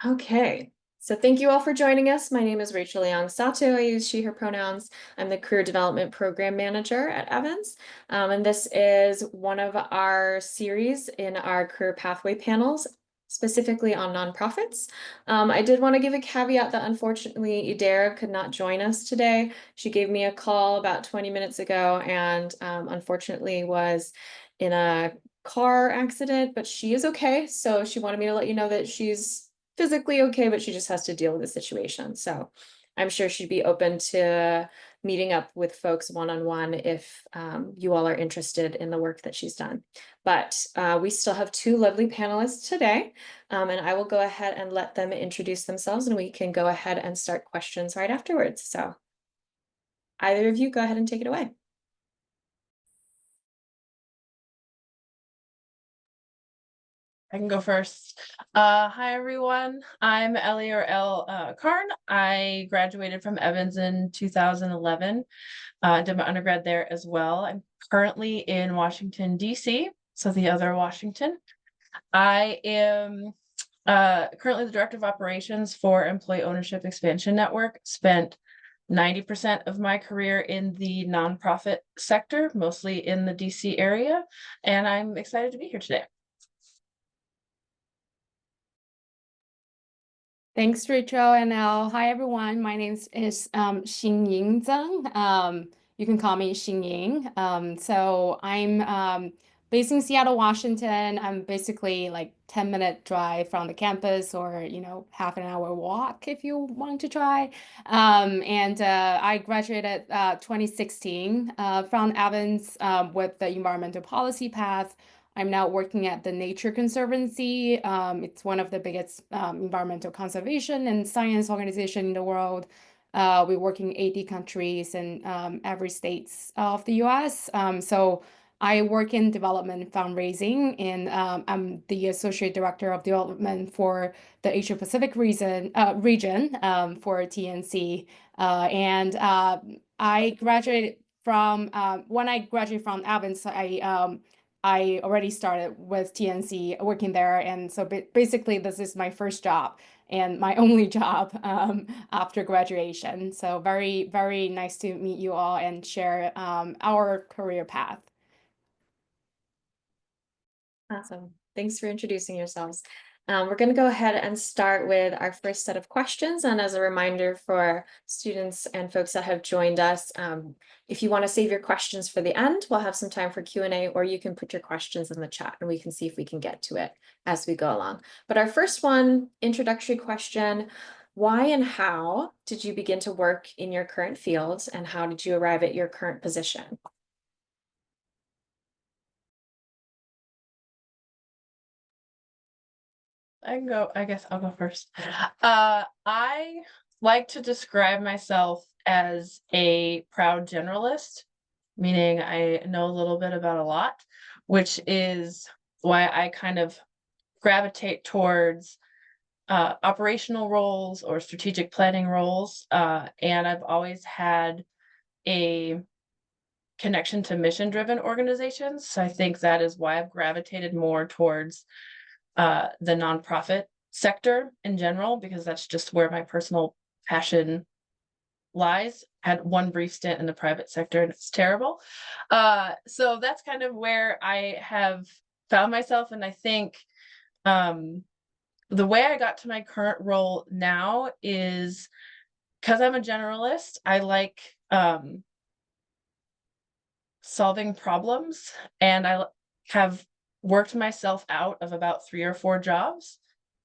Okay, so thank you all for joining us. My name is Rachel Young Sato. I use she, her pronouns. I'm the Career Development Program Manager at Evans. And this is one of our series in our career pathway panels, specifically on nonprofits. I did want to give a caveat that unfortunately Idara could not join us today. She gave me a call about 20 minutes ago and unfortunately was in a car accident, but she is okay. So she wanted me to let you know that she's physically okay, but she just has to deal with the situation. So I'm sure she'd be open to meeting up with folks one-on-one if you all are interested in the work that she's done. But we still have two lovely panelists today, and I will go ahead and let them introduce themselves, and we can go ahead and start questions right afterwards. So either of you go ahead and take it away. I can go first. Hi, everyone. I'm Ellie or Elle Karn. I graduated from Evans in 2011. Did my undergrad there as well. I'm currently in Washington, D.C., so the other Washington. I am currently the Director of Operations for Employee Ownership Expansion Network. Spent 90% of my career in the nonprofit sector, mostly in the DC area, and I'm excited to be here today. Thanks, Rachel and Elle. Hi, everyone. My name is Xinying Zheng. You can call me Xinying. So I'm based in Seattle, Washington. I'm basically like 10-minute drive from the campus or, half an hour walk if you want to try. And I graduated 2016 from Evans with the environmental policy path. I'm now working at the Nature Conservancy. It's one of the biggest environmental conservation and science organization in the world. We work in 80 countries and every states of the US. So I work in development fundraising, and I'm the Associate Director of Development for the Asia Pacific region for TNC. And I graduated from when I graduated from Evans, I already started with TNC working there. And so basically, this is my first job and my only job after graduation. So very, very nice to meet you all and share our career path. Awesome. Thanks for introducing yourselves. We're going to go ahead and start with our first set of questions. And as a reminder for students and folks that have joined us, if you want to save your questions for the end, we'll have some time for Q&A, or you can put your questions in the chat and we can see if we can get to it as we go along. But our first one, introductory question, why and how did you begin to work in your current field, and how did you arrive at your current position? I guess I'll go first. I like to describe myself as a proud generalist, meaning I know a little bit about a lot, which is why I kind of gravitate towards operational roles or strategic planning roles. And I've always had a connection to mission-driven organizations. So I think that is why I've gravitated more towards the nonprofit sector in general, because that's just where my personal passion lies. Had one brief stint in the private sector and it's terrible. So that's kind of where I have found myself. And I think the way I got to my current role now is because I'm a generalist. I like solving problems, and I have worked myself out of about 3 or 4 jobs.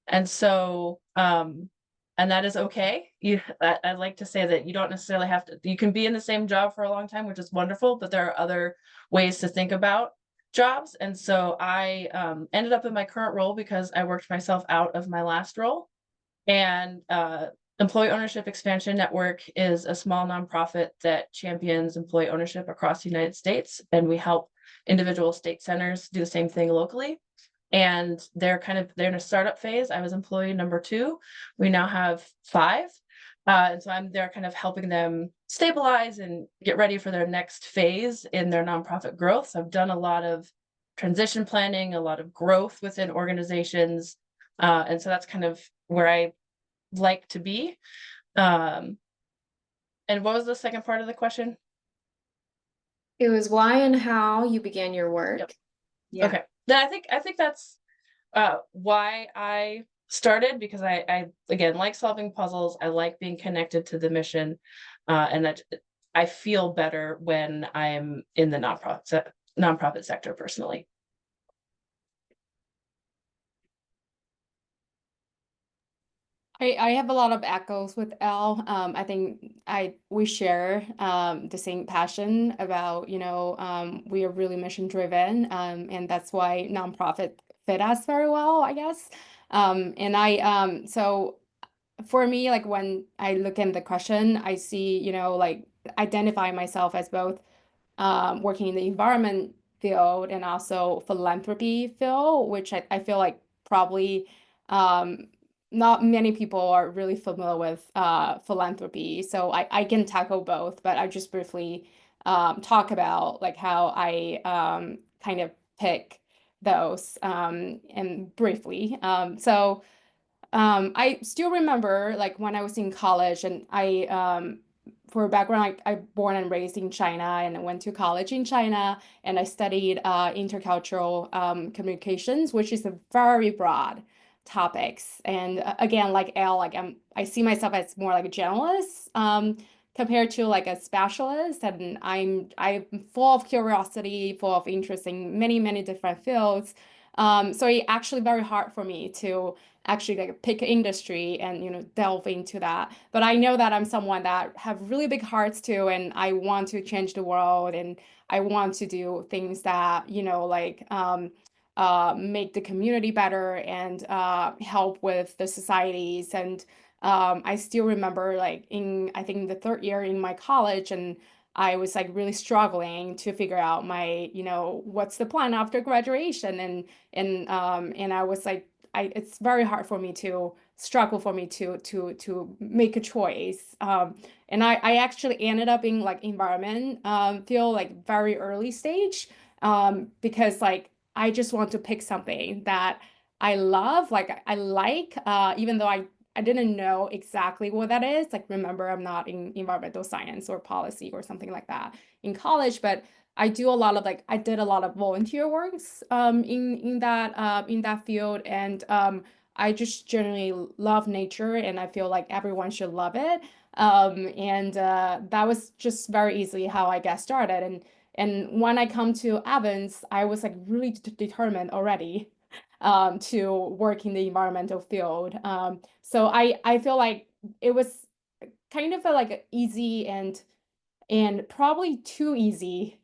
And so, and that is okay. I like to say that you don't necessarily have to, you can be in the same job for a long time, which is wonderful, but there are other ways to think about jobs. And so I ended up in my current role because I worked myself out of my last role. And Employee Ownership Expansion Network is a small nonprofit that champions employee ownership across the United States. And we help individual state centers do the same thing locally. And they're in a startup phase. I was employee number 2. We now have 5. And so I'm there kind of helping them stabilize and get ready for their next phase in their nonprofit growth. So I've done a lot of transition planning, a lot of growth within organizations, And so that's kind of where I like to be. Um, and what was the second part of the question? It was why and how you began your work. Yeah. Okay. Then I think that's why I started, because I again like solving puzzles. I like being connected to the mission, and that I feel better when I'm in the nonprofit sector personally. I have a lot of echoes with Elle. I think we share the same passion about, we are really mission driven, and that's why nonprofit fit us very well, I guess. So for me, like when I look at the question, I see, like identify myself as both working in the environment field and also philanthropy field, which I feel like probably um, not many people are really familiar with philanthropy. So I can tackle both, but I just briefly talk about like how I kind of pick those and briefly. I still remember like when I was in college and for background, I born and raised in China and I went to college in China and I studied intercultural communications, which is a very broad topics. And again, like Elle, like I see myself as more like a generalist compared to like a specialist. And I'm full of curiosity, full of interest in many, many different fields. So it's actually very hard for me to actually like pick an industry and delve into that, but I know that I'm someone that have really big hearts too, and I want to change the world and I want to do things that make the community better and help with the societies. And I still remember like in I think the third year in my college, and I was like really struggling to figure out my what's the plan after graduation. And I was like it's very hard for me to struggle for me to make a choice. And I actually ended up in like environment feel like very early stage because like I just want to pick something that I love, like I like, even though I didn't know exactly what that is. Like remember, I'm not in environmental science or policy or something like that in college, but I do a lot of like I did a lot of volunteer works in that field, and I just generally love nature and I feel like everyone should love it. And that was just very easily how I got started. And when I come to Evans, I was like really determined already to work in the environmental field. So I feel like it was kind of a, like a easy and probably too easy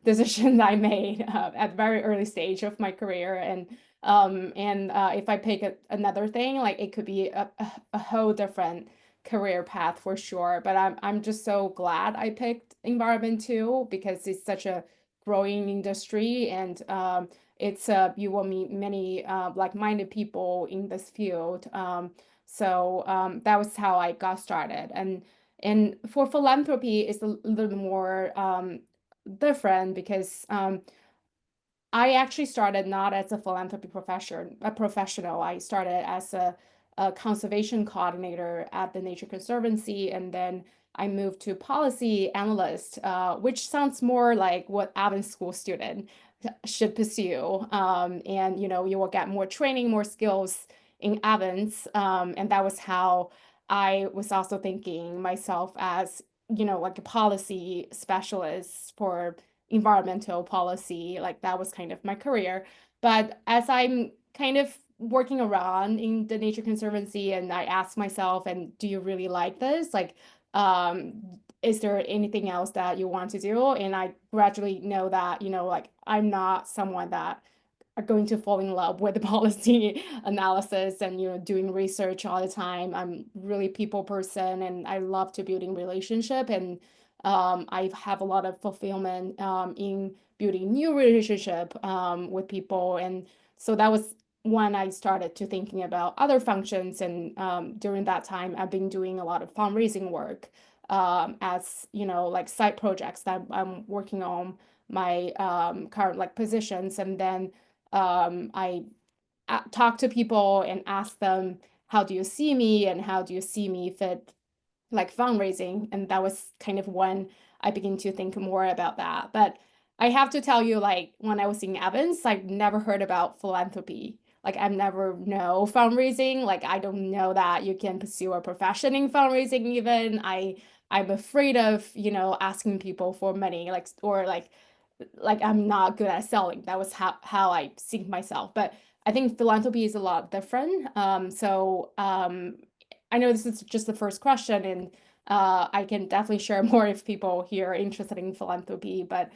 decision I made at very early stage of my career. And if I pick another thing, like it could be a whole different career path for sure. But I'm just so glad I picked environment too, because it's such a growing industry. And it's you will meet many like-minded people in this field. So that was how I got started. And for philanthropy, it's a little more different because I actually started not as a philanthropy professional. I started as a conservation coordinator at the Nature Conservancy, and then I moved to policy analyst, which sounds more like what Evans School student should pursue. And you will get more training, more skills in Evans, and that was how I was also thinking myself as like a policy specialist for environmental policy. Like that was kind of my career. But as I'm kind of working around in the Nature Conservancy, and I ask myself, and do you really like this? Like, is there anything else that you want to do? And I gradually know that, like I'm not someone that are going to fall in love with the policy analysis and doing research all the time. I'm really people person and I love to building relationship, and I have a lot of fulfillment in building new relationship with people. And so that was when I started to thinking about other functions. And during that time I've been doing a lot of fundraising work as like side projects that I'm working on my current like positions. And then I talk to people and ask them, how do you see me and how do you see me fit like fundraising? And that was kind of when I began to think more about that. But I have to tell you, like when I was in Evans, I've never heard about philanthropy. Like I've never know fundraising. Like I don't know that you can pursue a profession in fundraising even. I'm afraid of, asking people for money, like or like I'm not good at selling. That was how I think myself. But I think philanthropy is a lot different. I know this is just the first question, and I can definitely share more if people here are interested in philanthropy. But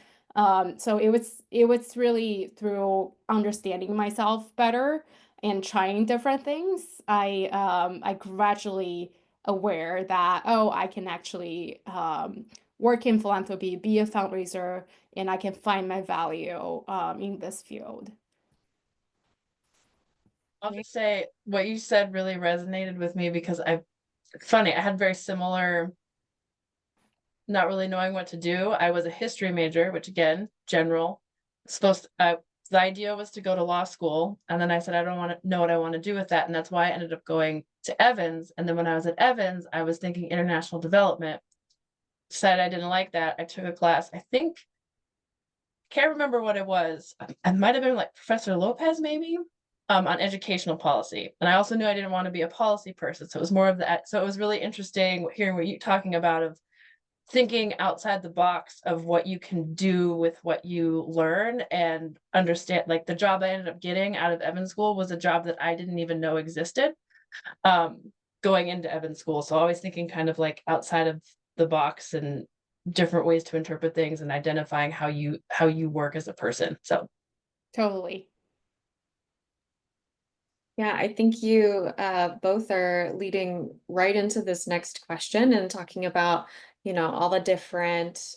so it was really through understanding myself better and trying different things. I gradually aware that, oh, I can actually work in philanthropy, be a fundraiser, and I can find my value in this field. I'll just say what you said really resonated with me because funny, I had very similar, not really knowing what to do. I was a history major, which again, general, the idea was to go to law school. And then I said, I don't want to know what I want to do with that. And that's why I ended up going to Evans. And then when I was at Evans, I was thinking international development. Decided I didn't like that. I took a class, I think, can't remember what it was. I might have been like Professor Lopez, maybe, on educational policy. And I also knew I didn't want to be a policy person. So it was more of that. So it was really interesting hearing what you're talking about of thinking outside the box of what you can do with what you learn and understand. Like the job I ended up getting out of Evans School was a job that I didn't even know existed, going into Evans School. So always thinking kind of like outside of the box and different ways to interpret things and identifying how you work as a person. So Totally. Yeah, I think you both are leading right into this next question and talking about, all the different,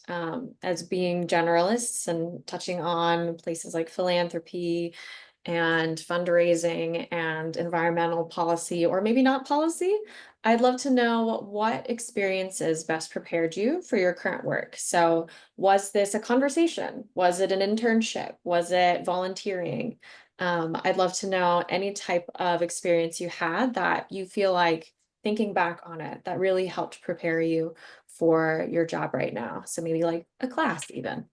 as being generalists and touching on places like philanthropy and fundraising and environmental policy, or maybe not policy. I'd love to know what experiences best prepared you for your current work. So, was this a conversation? Was it an internship? Was it volunteering? I'd love to know any type of experience you had that you feel like, thinking back on it, that really helped prepare you for your job right now. So maybe like a class even.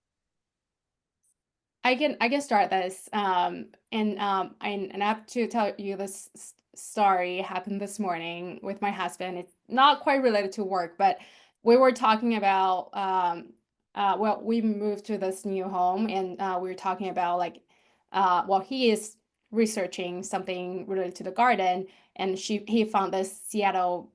I can start this. And I have to tell you this story happened this morning with my husband. It's not quite related to work, but we were talking about well, we moved to this new home, and we were talking about like well, he is researching something related to the garden, and he found this Seattle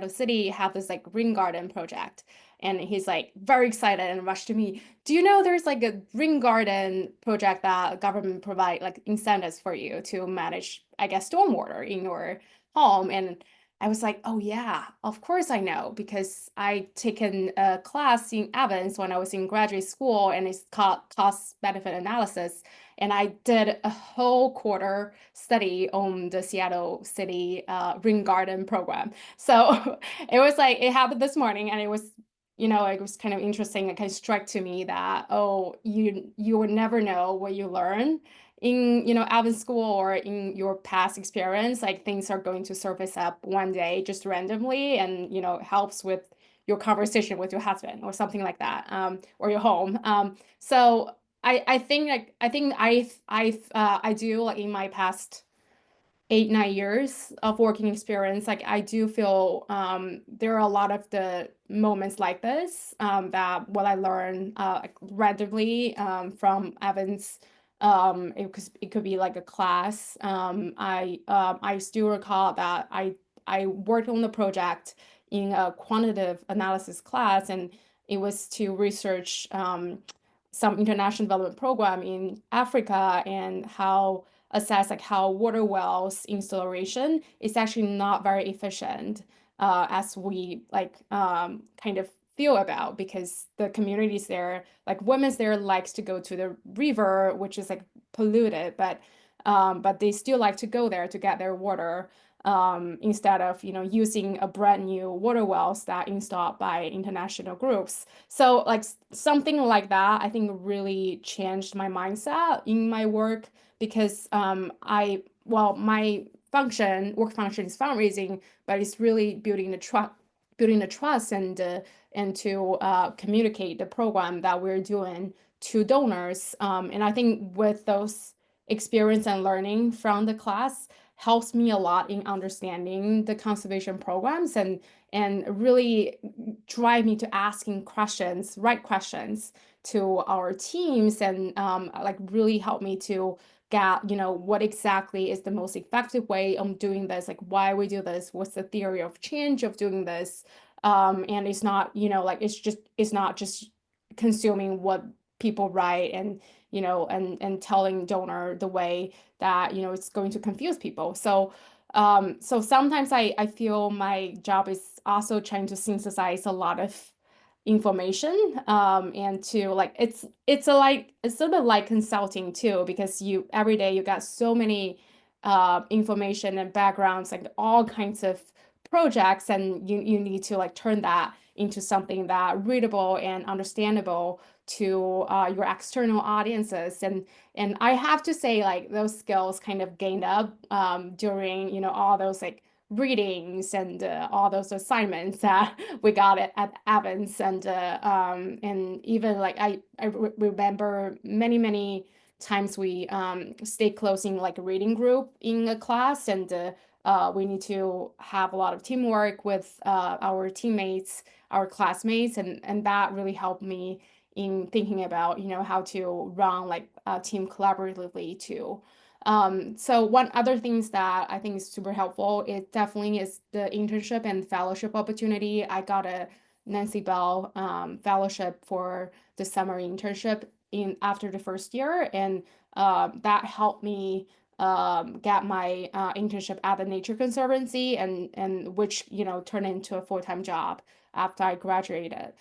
City have this like green garden project, and he's like very excited and rushed to me. Do you know there's like a green garden project that government provide like incentives for you to manage, I guess, stormwater in your home? And I was like, oh yeah, of course I know, because I taken a class in Evans when I was in graduate school, and it's called cost benefit analysis. And I did a whole quarter study on the Seattle City green garden program. So it was like it happened this morning, and it was, it was kind of interesting. It kind of struck to me that, oh, you would never know what you learn in, Evans School or in your past experience. Like things are going to surface up one day just randomly, and helps with your conversation with your husband or something like that, or your home. So I think like I do, like in my past 8, 9 years of working experience, like I do feel there are a lot of the moments like this, that what I learn like randomly from Evans. It could be like a class. I still recall that I worked on the project in a quantitative analysis class, and it was to research some international development program in Africa, and how assess like how water wells installation is actually not very efficient, as we like kind of feel about, because the communities there, like women's there likes to go to the river, which is like polluted, but they still like to go there to get their water, instead of using a brand new water wells that installed by international groups. So like something like that, I think really changed my mindset in my work, because my work function is fundraising, but it's really building the trust and to communicate the program that we're doing to donors. And I think with those experience and learning from the class helps me a lot in understanding the conservation programs and really drive me to asking right questions to our teams and like really help me to get, what exactly is the most effective way of doing this, like why we do this, what's the theory of change of doing this. And it's not, like it's not just consuming what people write and and telling donor the way that it's going to confuse people. So sometimes I feel my job is also trying to synthesize a lot of information and to like it's sort of like consulting too, because you every day you got so many information and backgrounds, like all kinds of projects, and you need to like turn that into something that readable and understandable to your external audiences. And I have to say, like, those skills kind of gained up during all those like readings and all those assignments that we got at Evans. And even like remember many times we stay close in like a reading group in a class, and we need to have a lot of teamwork with our teammates, our classmates, and that really helped me in thinking about how to run like a team collaboratively too. So one other things that I think is super helpful, it definitely is the internship and fellowship opportunity. I got a Nancy Bell fellowship for the summer internship in after the first year, and that helped me get my internship at the Nature Conservancy, and which turned into a full-time job after I graduated.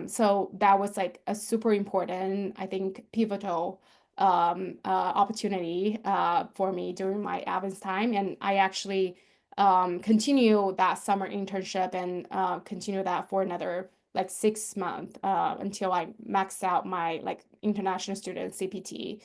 So that was like a super important, I think, pivotal opportunity for me during my Evans time. And I actually continue that summer internship and continue that for another like 6 months until I maxed out my like international student CPT.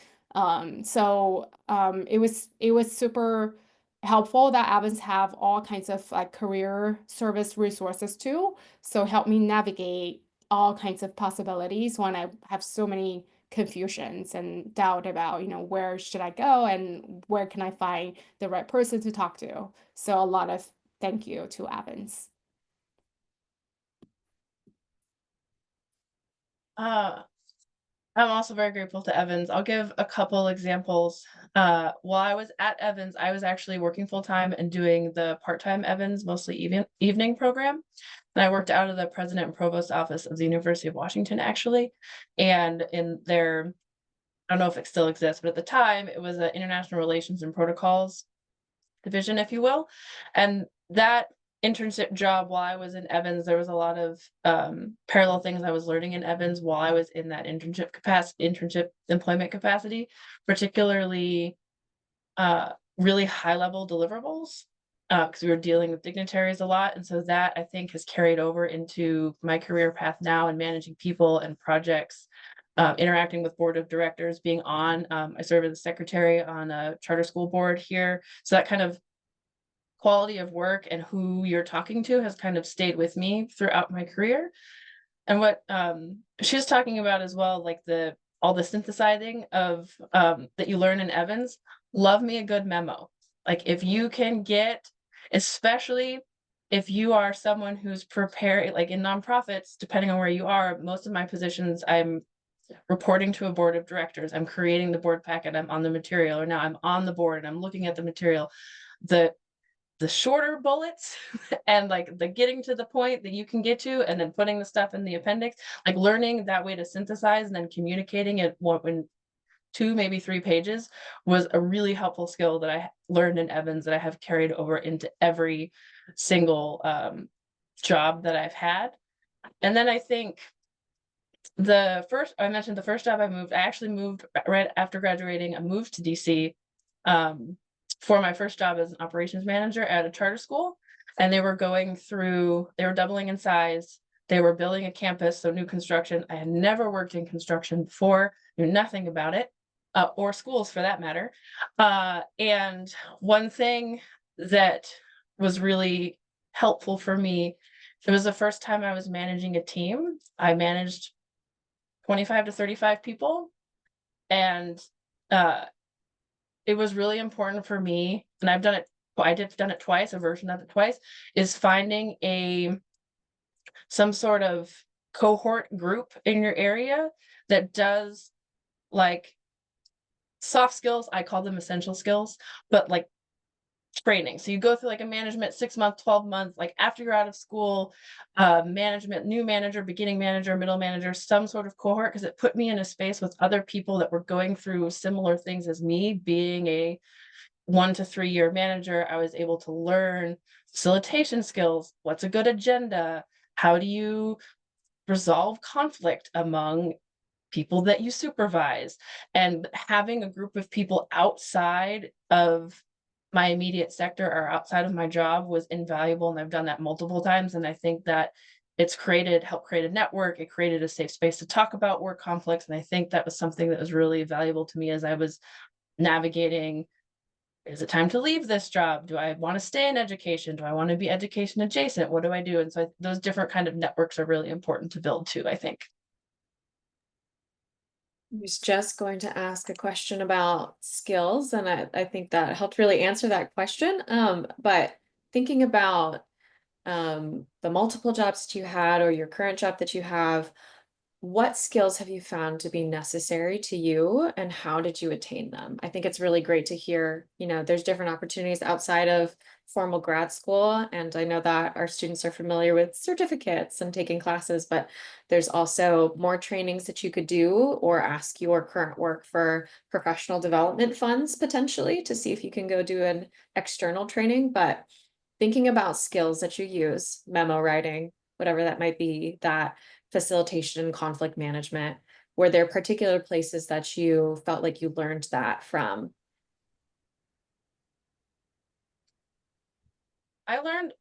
It was super helpful that Evans have all kinds of like career service resources too. So help me navigate all kinds of possibilities when I have so many confusions and doubt about, where should I go and where can I find the right person to talk to. So a lot of thank you to Evans. I'm also very grateful to Evans. I'll give a couple examples. While I was at Evans, I was actually working full-time and doing the part-time Evans, mostly evening program. And I worked out of the president and provost office of the University of Washington, actually. And in their, I don't know if it still exists, but at the time it was an international relations and protocols division, if you will. And that internship job while I was in Evans, there was a lot of parallel things I was learning in Evans while I was in that internship employment capacity, particularly really high level deliverables, because we were dealing with dignitaries a lot. And so that I think has carried over into my career path now and managing people and projects, interacting with board of directors, being on, I serve as a secretary on a charter school board here. So that kind of quality of work and who you're talking to has kind of stayed with me throughout my career. And what she was talking about as well, like all the synthesizing of that you learn in Evans. Love me a good memo. Like if you can get, especially if you are someone who's prepared, like in nonprofits, depending on where you are, most of my positions, I'm reporting to a board of directors, I'm creating the board packet, I'm on the material, or now I'm on the board and I'm looking at the material. The shorter bullets and like the getting to the point that you can get to and then putting the stuff in the appendix, like learning that way to synthesize and then communicating it in 2, maybe 3 pages was a really helpful skill that I learned in Evans that I have carried over into every single job that I've had. And then I think I mentioned the first job I actually moved right after graduating. I moved to DC for my first job as an operations manager at a charter school. And they were doubling in size. They were building a campus, so new construction. I had never worked in construction before, knew nothing about it. or schools for that matter. And one thing that was really helpful for me, it was the first time I was managing a team. I managed 25 to 35 people, and uh, it was really important for me, and I did done it twice, a version of it twice, is finding some sort of cohort group in your area that does like soft skills. I call them essential skills, but like training. So you go through like a management 6 month, 12 month, like after you're out of school, management, new manager, beginning manager, middle manager, some sort of cohort, because it put me in a space with other people that were going through similar things as me. Being a 1 to 3 year manager, I was able to learn facilitation skills. What's a good agenda? How do you resolve conflict among people that you supervise? And having a group of people outside of my immediate sector or outside of my job was invaluable. And I've done that multiple times. And I think that helped create a network. It created a safe space to talk about work conflicts. And I think that was something that was really valuable to me as I was navigating, is it time to leave this job? Do I want to stay in education? Do I want to be education adjacent? What do I do? And so those different kind of networks are really important to build too, I think. I was just going to ask a question about skills, and I think that helped really answer that question. But thinking about the multiple jobs that you had or your current job that you have, what skills have you found to be necessary to you and how did you attain them? I think it's really great to hear, there's different opportunities outside of formal grad school. And I know that our students are familiar with certificates and taking classes, but there's also more trainings that you could do or ask your current work for professional development funds potentially to see if you can go do an external training. But thinking about skills that you use, memo writing, whatever that might be, that facilitation and conflict management, were there particular places that you felt like you learned that from? I learned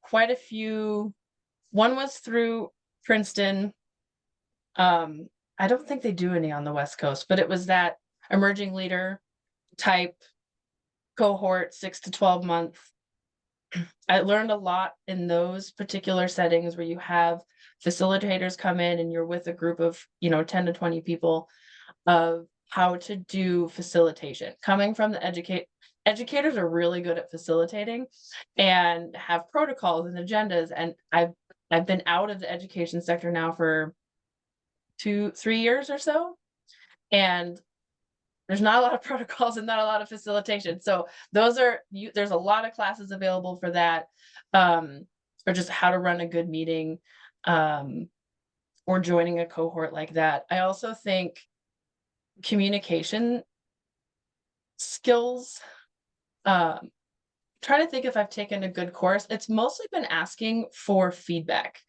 quite a few. One was through Princeton. I don't think they do any on the West Coast, but it was that emerging leader type cohort, 6 to 12 month. I learned a lot in those particular settings where you have facilitators come in and you're with a group of 10 to 20 people, of how to do facilitation. Coming from the educators are really good at facilitating and have protocols and agendas. And I've been out of the education sector now for 2-3 years or so, and there's not a lot of protocols and not a lot of facilitation. So there's a lot of classes available for that, or just how to run a good meeting, or joining a cohort like that. I also think communication skills, try to think if I've taken a good course. It's mostly been asking for feedback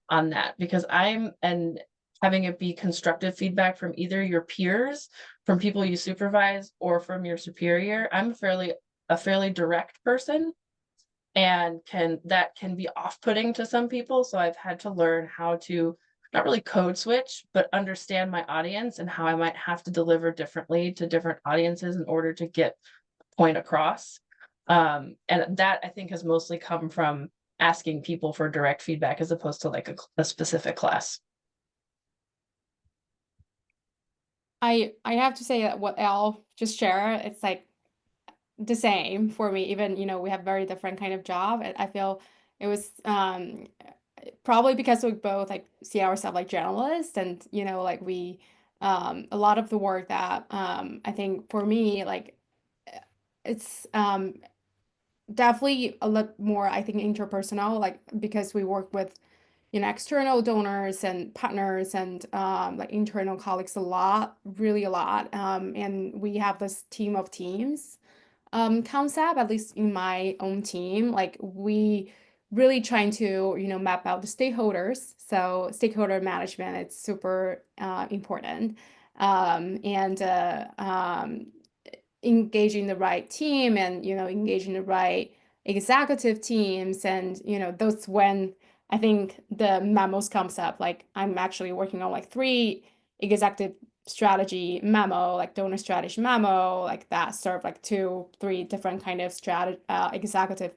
on that, because and having it be constructive feedback from either your peers, from people you supervise, or from your superior. I'm a fairly direct person, and that can be off-putting to some people. So I've had to learn how to not really code switch, but understand my audience and how I might have to deliver differently to different audiences in order to get a point across. And that I think has mostly come from asking people for direct feedback as opposed to like a specific class. I have to say that what Elle just shared, it's like the same for me. Even, we have very different kind of job. I feel it was probably because we both like see ourselves like journalists, and like we a lot of the work that I think for me, like it's definitely a lot more, I think, interpersonal, like because we work with external donors and partners and like internal colleagues a lot, really a lot. And we have this team of teams concept, at least in my own team. Like we really trying to, map out the stakeholders. So stakeholder management, it's super important. And engaging the right team and, engaging the right executive teams. And, that's when I think the memos comes up. Like I'm actually working on like 3 executive strategy memo, like donor strategy memo, like that serve like 2, 3 different kind of strategy executive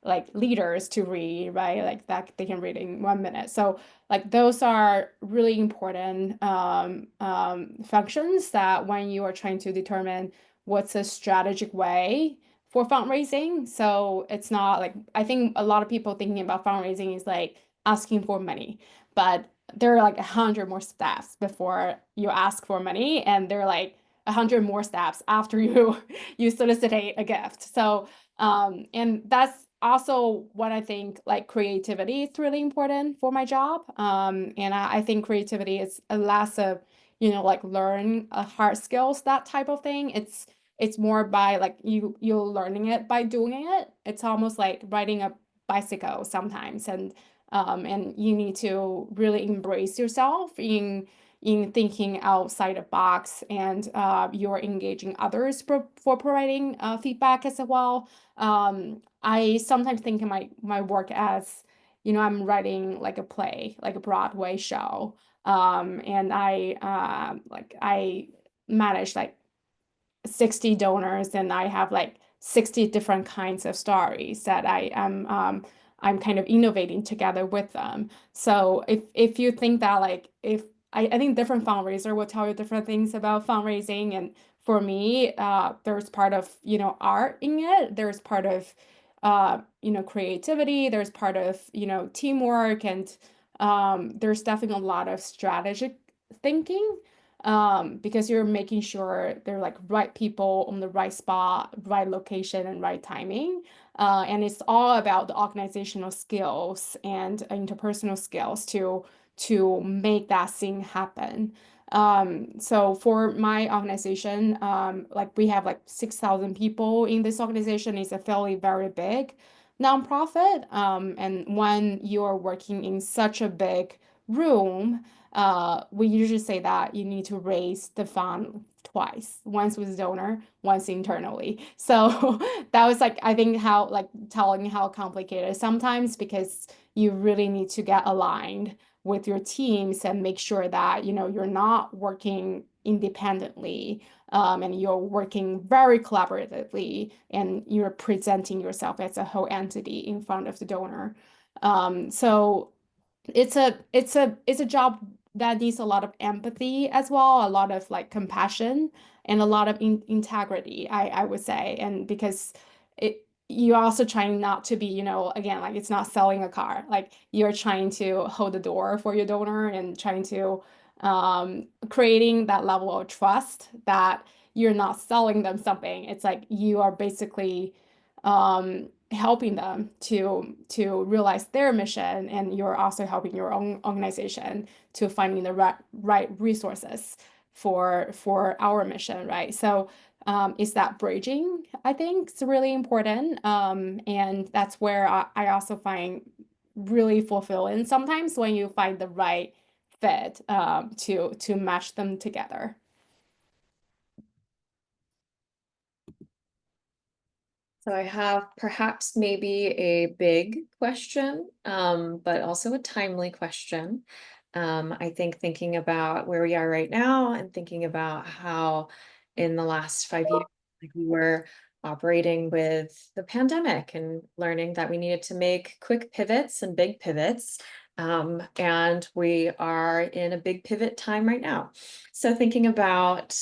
like leaders to read, right? Like that they can read in 1 minute. So like those are really important functions that when you are trying to determine what's a strategic way for fundraising. So it's not like I think a lot of people thinking about fundraising is like asking for money, but there are like 100 more steps before you ask for money, and there are like 100 more steps after you solicitate a gift. So and that's also what I think like creativity is really important for my job. And I think creativity is a less of, like learn hard skills, that type of thing. It's more by like you're learning it by doing it. It's almost like riding a bicycle sometimes, and you need to really embrace yourself in thinking outside the box, and you're engaging others for providing feedback as well. I sometimes think of my work as, I'm writing like a play, like a Broadway show. And I manage like 60 donors, and I have like 60 different kinds of stories that I'm kind of innovating together with them. So if you think that like if I think different fundraiser will tell you different things about fundraising, and for me, there's part of, art in it. There's part of creativity, there's part of, teamwork, and there's definitely a lot of strategic thinking, because you're making sure they're like right people on the right spot, right location, and right timing. And it's all about the organizational skills and interpersonal skills to make that thing happen. So for my organization, like we have like 6,000 people in this organization. It's a fairly very big nonprofit. And when you're working in such a big room, we usually say that you need to raise the fund twice, once with donor, once internally. So that was like, I think how like telling how complicated sometimes, because you really need to get aligned with your teams and make sure that, you're not working independently, and you're working very collaboratively, and you're presenting yourself as a whole entity in front of the donor. So it's a job that needs a lot of empathy as well, a lot of like compassion, and a lot of integrity, I would say. And because you're also trying not to be, again, like it's not selling a car. Like you're trying to hold the door for your donor, and trying to creating that level of trust that you're not selling them something. It's like you are basically helping them to realize their mission, and you're also helping your own organization to finding the right resources for our mission, right? So is that bridging, I think, is really important. And that's where I also find really fulfilling sometimes when you find the right fit to match them together. So I have perhaps maybe a big question, but also a timely question. I think thinking about where we are right now, and thinking about how in the last 5 years, like we were operating with the pandemic and learning that we needed to make quick pivots and big pivots. And we are in a big pivot time right now. So thinking about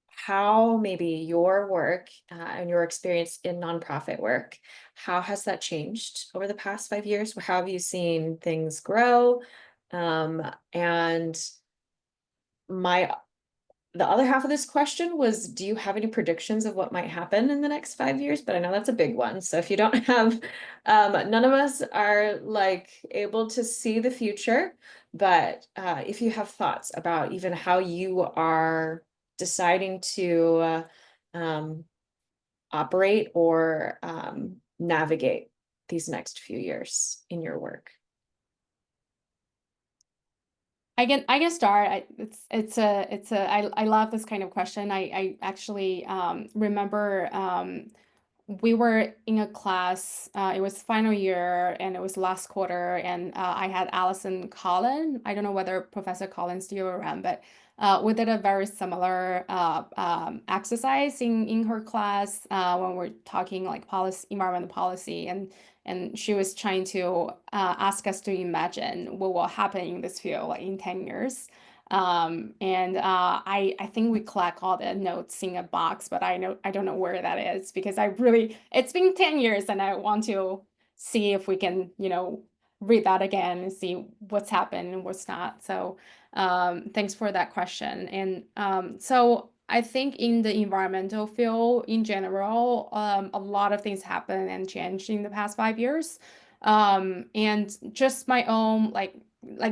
how maybe your work and your experience in nonprofit work, how has that changed over the past 5 years? How have you seen things grow? And the other half of this question was, do you have any predictions of what might happen in the next 5 years? But I know that's a big one. So if you don't have, none of us are like able to see the future, but if you have thoughts about even how you are deciding to operate or navigate these next few years in your work. I can start. I love this kind of question. I actually remember we were in a class, it was final year and it was last quarter, and I had Allison Collin. I don't know whether Professor Collins still around, but we did a very similar exercise in her class when we're talking like policy, environmental policy, and she was trying to ask us to imagine what will happen in this field like in 10 years. And I think we collect all the notes in a box, but I don't know where that is because it's been 10 years and I want to see if we can, read that again and see what's happened and what's not. So thanks for that question. And so I think in the environmental field in general, a lot of things happened and changed in the past 5 years. And just my own like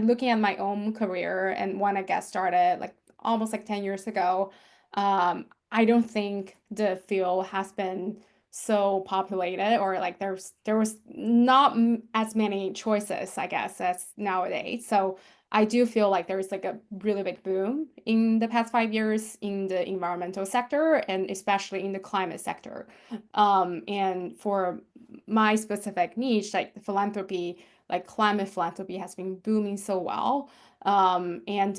looking at my own career and when I got started like almost like 10 years ago, I don't think the field has been so populated or like there was not as many choices, I guess, as nowadays. So I do feel like there's like a really big boom in the past 5 years in the environmental sector and especially in the climate sector. And for my specific niche, like philanthropy, like climate philanthropy has been booming so well. And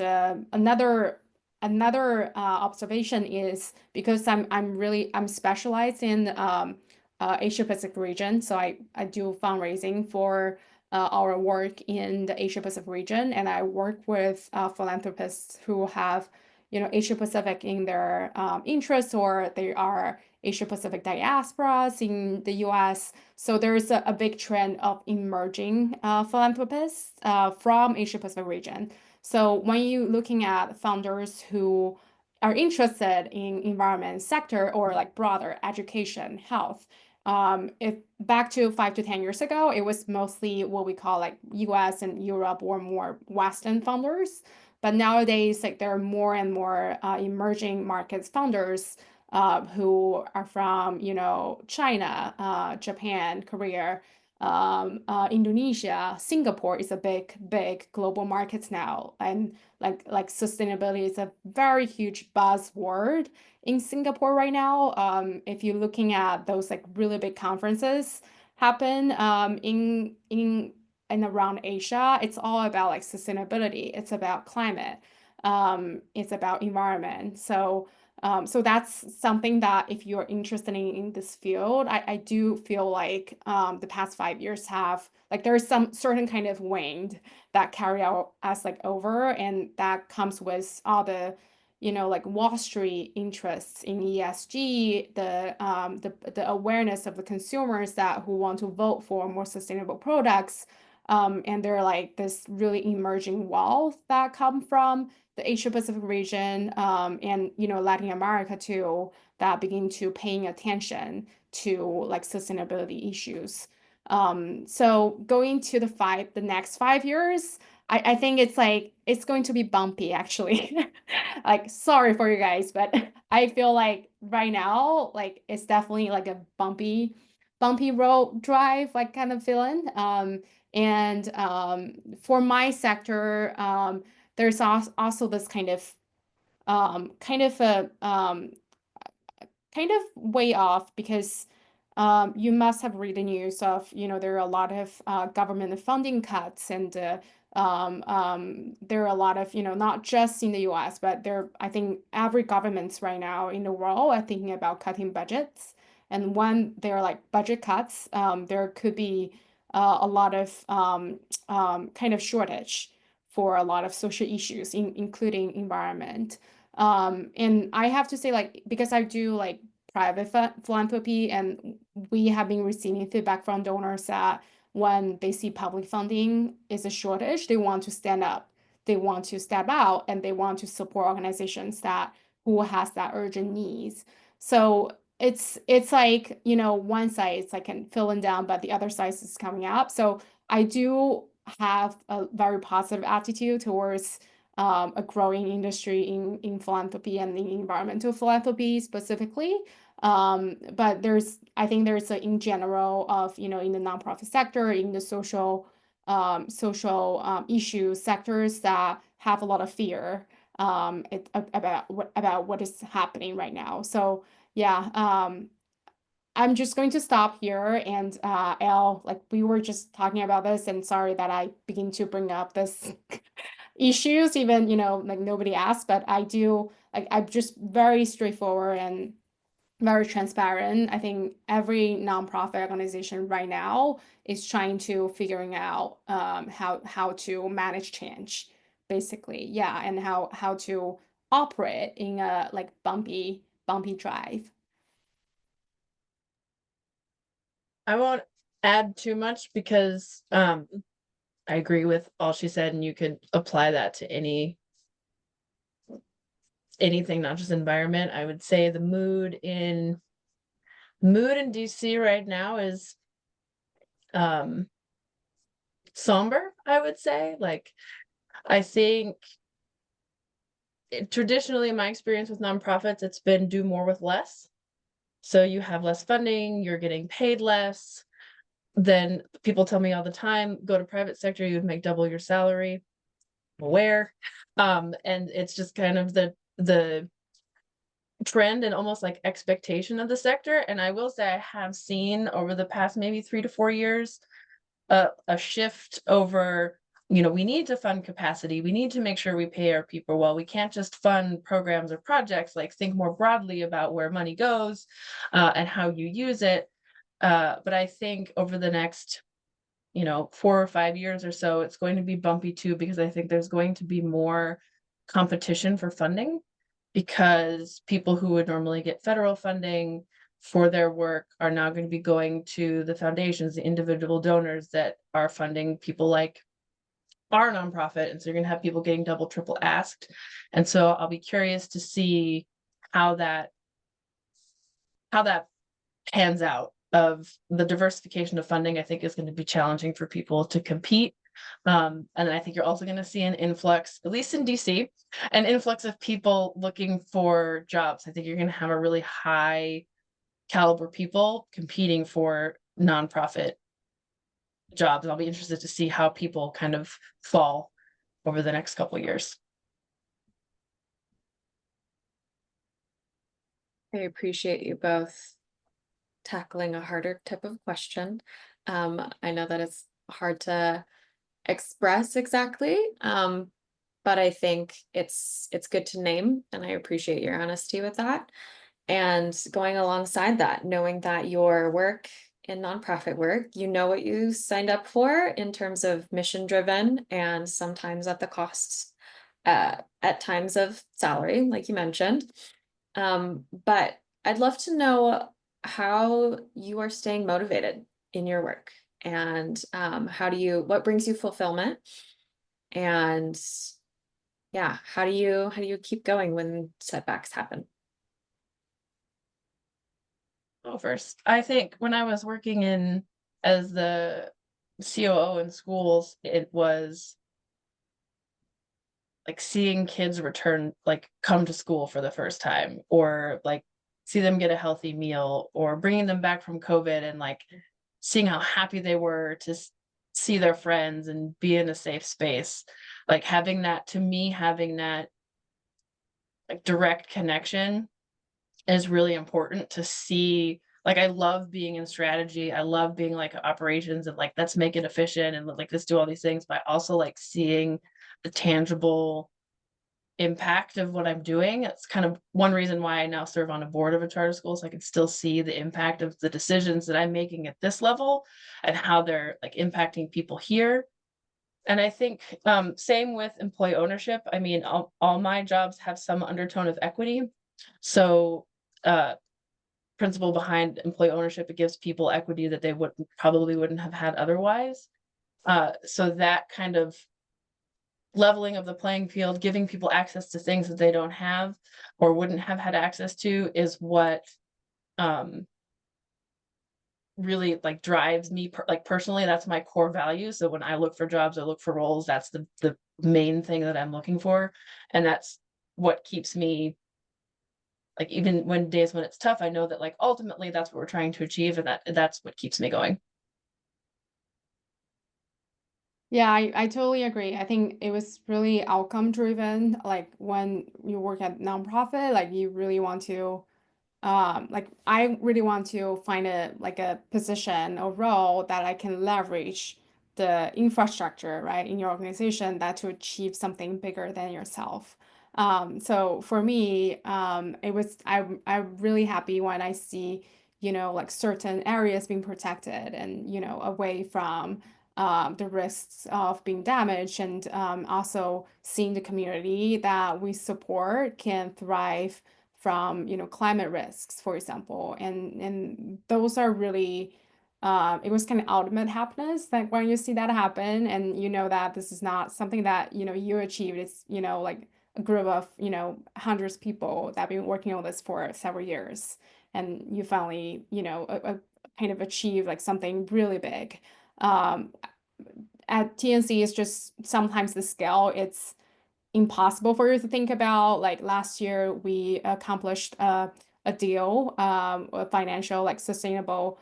another observation is because I'm specialized in Asia Pacific region, so I do fundraising for our work in the Asia Pacific region, and I work with philanthropists who have Asia Pacific in their interests, or they are Asia Pacific diasporas in the US. So there's a big trend of emerging philanthropists from Asia Pacific region. So when you're looking at founders who are interested in environment sector or like broader education, health, if back to 5 to 10 years ago, it was mostly what we call like US and Europe or more Western founders. But nowadays, like there are more and more emerging markets founders who are from, China, Japan, Korea, Indonesia, Singapore is a big global market now, and like sustainability is a very huge buzzword in Singapore right now. If you're looking at those like really big conferences happen in and around Asia, it's all about like sustainability. It's about climate. It's about environment. So that's something that if you're interested in this field, I do feel like the past 5 years have like there's some certain kind of wind that carry out as like over, and that comes with all the like Wall Street interests in ESG, the awareness of the consumers that who want to vote for more sustainable products, and they're like this really emerging wealth that come from the Asia Pacific region, and Latin America too, that begin to paying attention to like sustainability issues. So going to the next 5 years, I think it's like it's going to be bumpy actually. Like sorry for you guys, but I feel like right now, like it's definitely like a bumpy road drive, like kind of feeling. And for my sector, there's also this kind of way off because you must have read the news of there are a lot of government funding cuts and there are a lot of not just in the US but I think every governments right now in the world are thinking about cutting budgets, and when there are like budget cuts, there could be a lot of kind of shortage for a lot of social issues including environment. And I have to say, like, because I do like private philanthropy, and we have been receiving feedback from donors that when they see public funding is a shortage, they want to stand up, they want to step out, and they want to support organizations that who has that urgent needs. So it's like, one side it's like filling down, but the other side is coming up. So I do have a very positive attitude towards a growing industry in philanthropy and in environmental philanthropy specifically. But I think there's a in general of, in the nonprofit sector, in the social issue sectors that have a lot of fear about what is happening right now. So yeah, I'm just going to stop here. And Elle, like we were just talking about this, and sorry that I begin to bring up this issues, even like nobody asked, but I do like I'm just very straightforward and very transparent. I think every nonprofit organization right now is trying to figuring out how to manage change, basically. Yeah, and how to operate in a like bumpy drive. I won't add too much because I agree with all she said, and you could apply that to anything, not just environment. I would say the mood in DC right now is um somber, I would say. Like, I think traditionally, my experience with nonprofits, it's been do more with less. So you have less funding, you're getting paid less. Then people tell me all the time, go to private sector, you would make double your salary. Aware. And it's just kind of the trend and almost like expectation of the sector. And I will say I have seen over the past maybe 3 to 4 years a shift over, we need to fund capacity. We need to make sure we pay our people well. We can't just fund programs or projects, like think more broadly about where money goes and how you use it. But I think over the next 4 or 5 years or so, it's going to be bumpy too, because I think there's going to be more competition for funding, because people who would normally get federal funding for their work are now going to be going to the foundations, the individual donors that are funding people like our nonprofit. And so you're going to have people getting double, triple asked. And so I'll be curious to see how that pans out. Of the diversification of funding, I think is going to be challenging for people to compete. And I think you're also going to see an influx, at least in DC, an influx of people looking for jobs. I think you're going to have a really high caliber people competing for nonprofit jobs. I'll be interested to see how people kind of fall over the next couple of years. I appreciate you both tackling a harder type of question. I know that it's hard to express exactly, but I think it's good to name, and I appreciate your honesty with that. And going alongside that, knowing that your work in nonprofit work, you know what you signed up for in terms of mission driven, and sometimes at the cost, at times of salary, like you mentioned. But I'd love to know how you are staying motivated in your work, and what brings you fulfillment, and yeah, how do you keep going when setbacks happen? Well, first, I think when I was working as the COO in schools, it was like seeing kids come to school for the first time, or like see them get a healthy meal, or bringing them back from COVID and like seeing how happy they were to see their friends and be in a safe space. Like having that like direct connection is really important to see. Like, I love being in strategy. I love being like operations and like, let's make it efficient and like, let's do all these things. But I also like seeing the tangible impact of what I'm doing. It's kind of one reason why I now serve on a board of a charter school, so I can still see the impact of the decisions that I'm making at this level and how they're like impacting people here. And I think same with employee ownership. I mean, all my jobs have some undertone of equity. So principle behind employee ownership, it gives people equity that they probably wouldn't have had otherwise. So that kind of leveling of the playing field, giving people access to things that they don't have or wouldn't have had access to, is what really like drives me personally. That's my core value. So when I look for jobs, I look for roles, that's the main thing that I'm looking for. And that's what keeps me, like, even when days when it's tough, I know that like ultimately that's what we're trying to achieve, and that's what keeps me going. Yeah, I totally agree. I think it was really outcome driven. Like when you work at nonprofit, like you really want to like I really want to find a position or role that I can leverage the infrastructure, right, in your organization that to achieve something bigger than yourself. So for me, I'm really happy when I see, like certain areas being protected and, away from the risks of being damaged, and also seeing the community that we support can thrive from, climate risks, for example. And those are really it was kind of ultimate happiness, like when you see that happen and you know that this is not something that, you achieved. It's, like a group of, hundreds of people that have been working on this for several years, and you finally, kind of achieve like something really big. Um, at TNC, it's just sometimes the scale, it's impossible for you to think about. Like last year, we accomplished a deal, a financial, like sustainable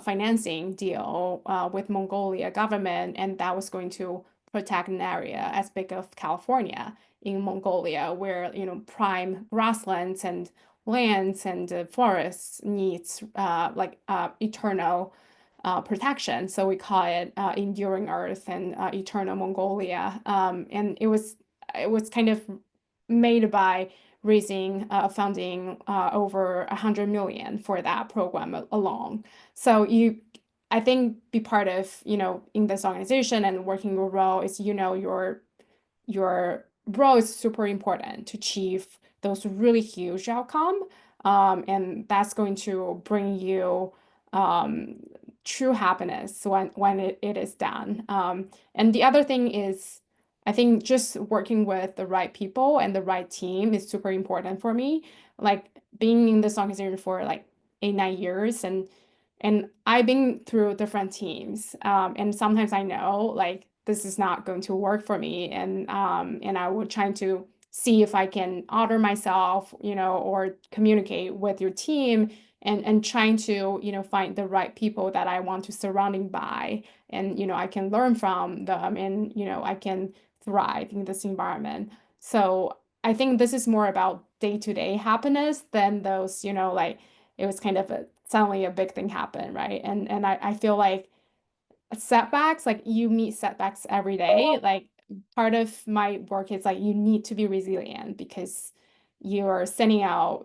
financing deal with Mongolia government, and that was going to protect an area as big of California in Mongolia, where prime grasslands and lands and forests needs eternal protection. So we call it Enduring Earth and Eternal Mongolia. And it was kind of made by raising funding over 100 million for that program alone. So I think be part of, in this organization and working your role is, your role is super important to achieve those really huge outcome. And that's going to bring you um, true happiness when it is done. And the other thing is, I think just working with the right people and the right team is super important for me. Like being in this organization for like 8, 9 years, and I've been through different teams. And sometimes I know like this is not going to work for me, and I would try to see if I can order myself, or communicate with your team, and trying to, find the right people that I want to surrounding by, and I can learn from them, and I can thrive in this environment. So I think this is more about day-to-day happiness than those, like it was kind of suddenly a big thing happened, right? And I feel like setbacks, like you meet setbacks every day. Like part of my work is like you need to be resilient because you're sending out,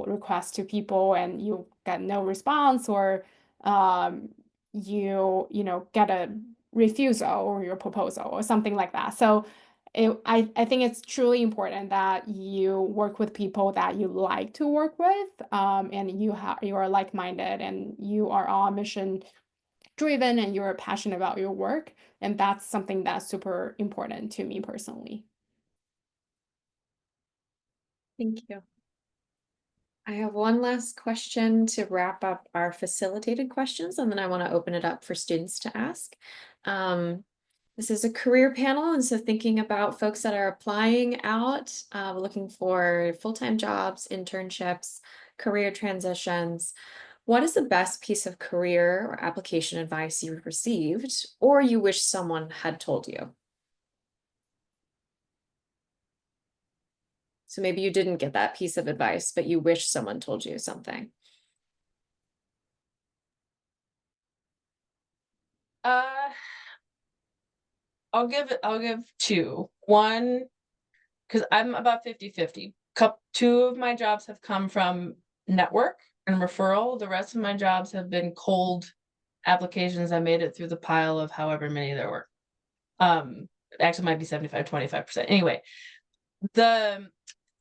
requests to people and you get no response, or um get a refusal or your proposal or something like that. So I think it's truly important that you work with people that you like to work with, and you are like-minded and you are all mission driven and you're passionate about your work. And that's something that's super important to me personally. Thank you. I have one last question to wrap up our facilitated questions, and then I want to open it up for students to ask. This is a career panel, and so thinking about folks that are applying out, looking for full-time jobs, internships, career transitions. What is the best piece of career or application advice you've received, or you wish someone had told you? So maybe you didn't get that piece of advice, but you wish someone told you something. Uh, I'll give two. One, because I'm about 50-50. Two of my jobs have come from network and referral. The rest of my jobs have been cold applications. I made it through the pile of however many there were. Actually might be 75-25%. Anyway,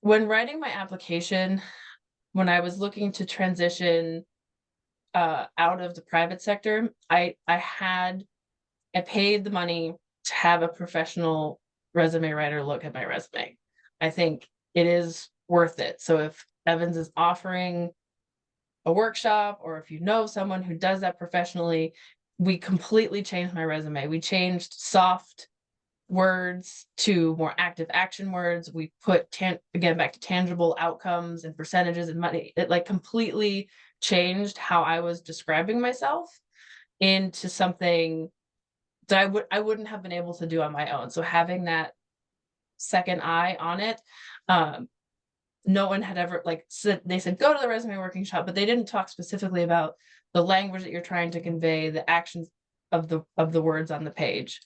when writing my application, when I was looking to transition out of the private sector, I paid the money to have a professional resume writer look at my resume. I think it is worth it. So if Evans is offering a workshop, or if you know someone who does that professionally, we completely changed my resume. We changed soft words to more active action words. We put again back to tangible outcomes and percentages and money. It like completely changed how I was describing myself into something that I wouldn't have been able to do on my own. So having that second eye on it, no one had ever like said, they said, go to the resume workshop, but they didn't talk specifically about the language that you're trying to convey, the actions of the words on the page.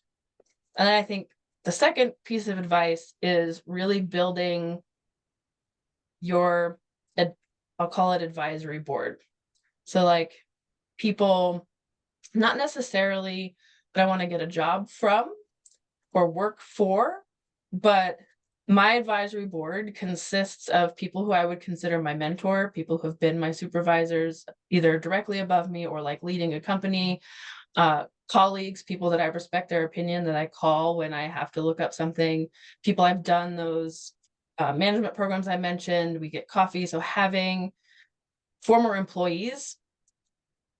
And then I think the second piece of advice is really building your, I'll call it advisory board. So like people, not necessarily that I want to get a job from or work for, but my advisory board consists of people who I would consider my mentor, people who have been my supervisors, either directly above me or like leading a company, colleagues, people that I respect their opinion that I call when I have to look up something, people I've done those management programs I mentioned, we get coffee. So having former employees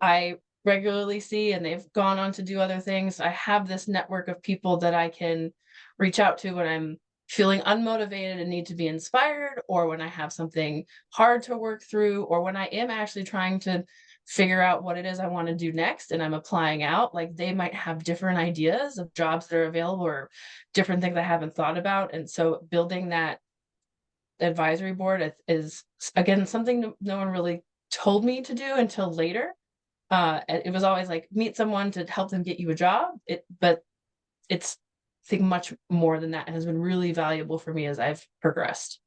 I regularly see, and they've gone on to do other things. I have this network of people that I can reach out to when I'm feeling unmotivated and need to be inspired, or when I have something hard to work through, or when I am actually trying to figure out what it is I want to do next and I'm applying out. Like they might have different ideas of jobs that are available or different things I haven't thought about. And so building that advisory board is again something no one really told me to do until later. It was always like meet someone to help them get you a job. But it's I think much more than that, has been really valuable for me as I've progressed.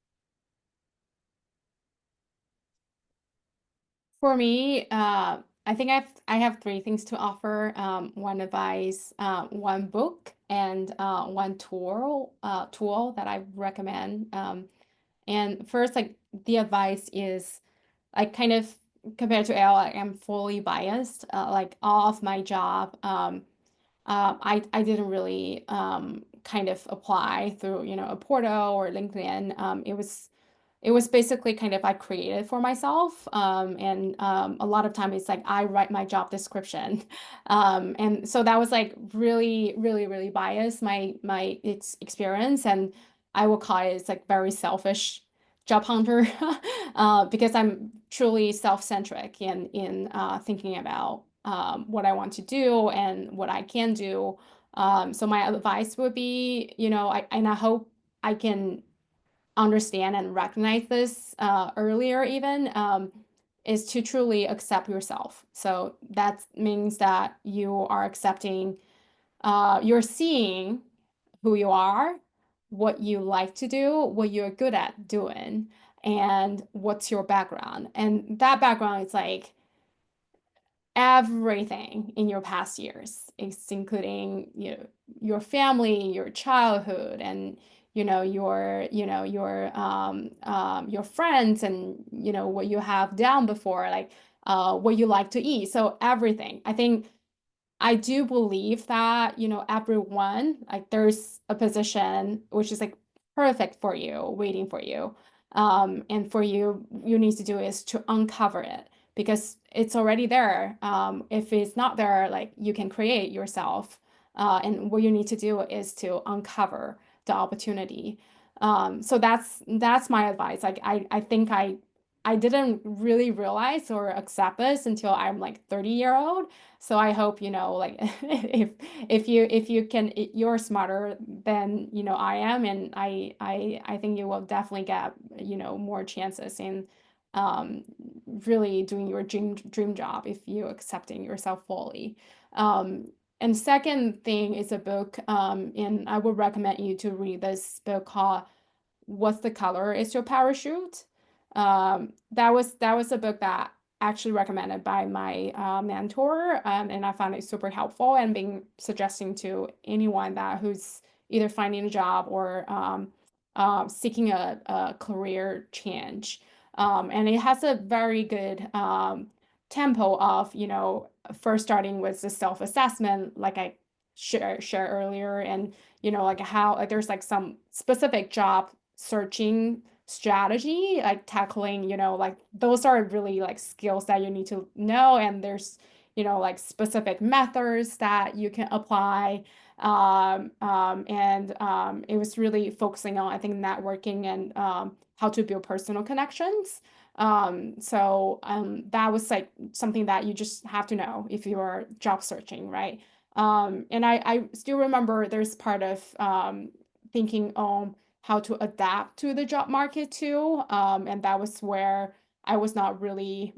For me, I think I have three things to offer. One advice, one book, and one tool that I recommend. And first, like the advice is, like kind of compared to Elle, I am fully biased. Like all of my job, I didn't really kind of apply through a portal or LinkedIn. It was basically kind of I created for myself. And a lot of time it's like I write my job description. And so that was like really, really, really biased, my experience. And I will call it, it's like very selfish job hunter, because I'm truly self-centric in thinking about what I want to do and what I can do. So my advice would be, and I hope I can understand and recognize this earlier even, is to truly accept yourself. So that means that you are accepting, you're seeing who you are, what you like to do, what you're good at doing, and what's your background. And that background is like everything in your past years. It's including, your family, your childhood, and your friends, and what you have done before, like what you like to eat. So everything. I think I do believe that, everyone, like there's a position which is like perfect for you, waiting for you. And for you, you need to do is to uncover it because it's already there. If it's not there, like you can create yourself. And what you need to do is to uncover the opportunity. So that's my advice. Like I think I didn't really realize or accept this until I'm like 30-year-old. So I hope, like if you can, you're smarter than, I am, and I think you will definitely get, more chances in really doing your dream job if you accepting yourself fully. And second thing is a book, and I would recommend you to read this book called What's the Color is Your Parachute? That was a book that actually recommended by my mentor, and I found it super helpful and being suggesting to anyone that who's either finding a job or seeking a career change. And it has a very good tempo of, first starting with the self-assessment, like I share earlier, and like how like there's like some specific job searching strategy, like tackling, like those are really like skills that you need to know. And there's, like specific methods that you can apply. And it was really focusing on, I think, networking and how to build personal connections. So that was like something that you just have to know if you are job searching, right? And I still remember there's part of thinking, oh, how to adapt to the job market too. And that was where I was not really,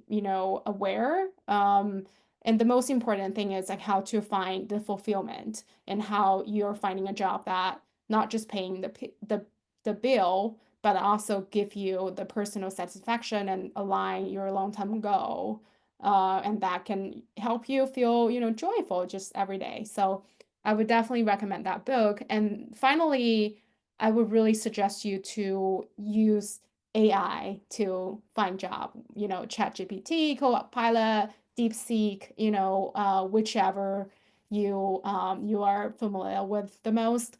aware. And the most important thing is like how to find the fulfillment and how you're finding a job that not just paying the bill, but also give you the personal satisfaction and align your long-term goal. And that can help you feel, joyful just every day. So I would definitely recommend that book. And finally, I would really suggest you to use AI to find job, ChatGPT, Copilot, DeepSeek, whichever you are familiar with the most.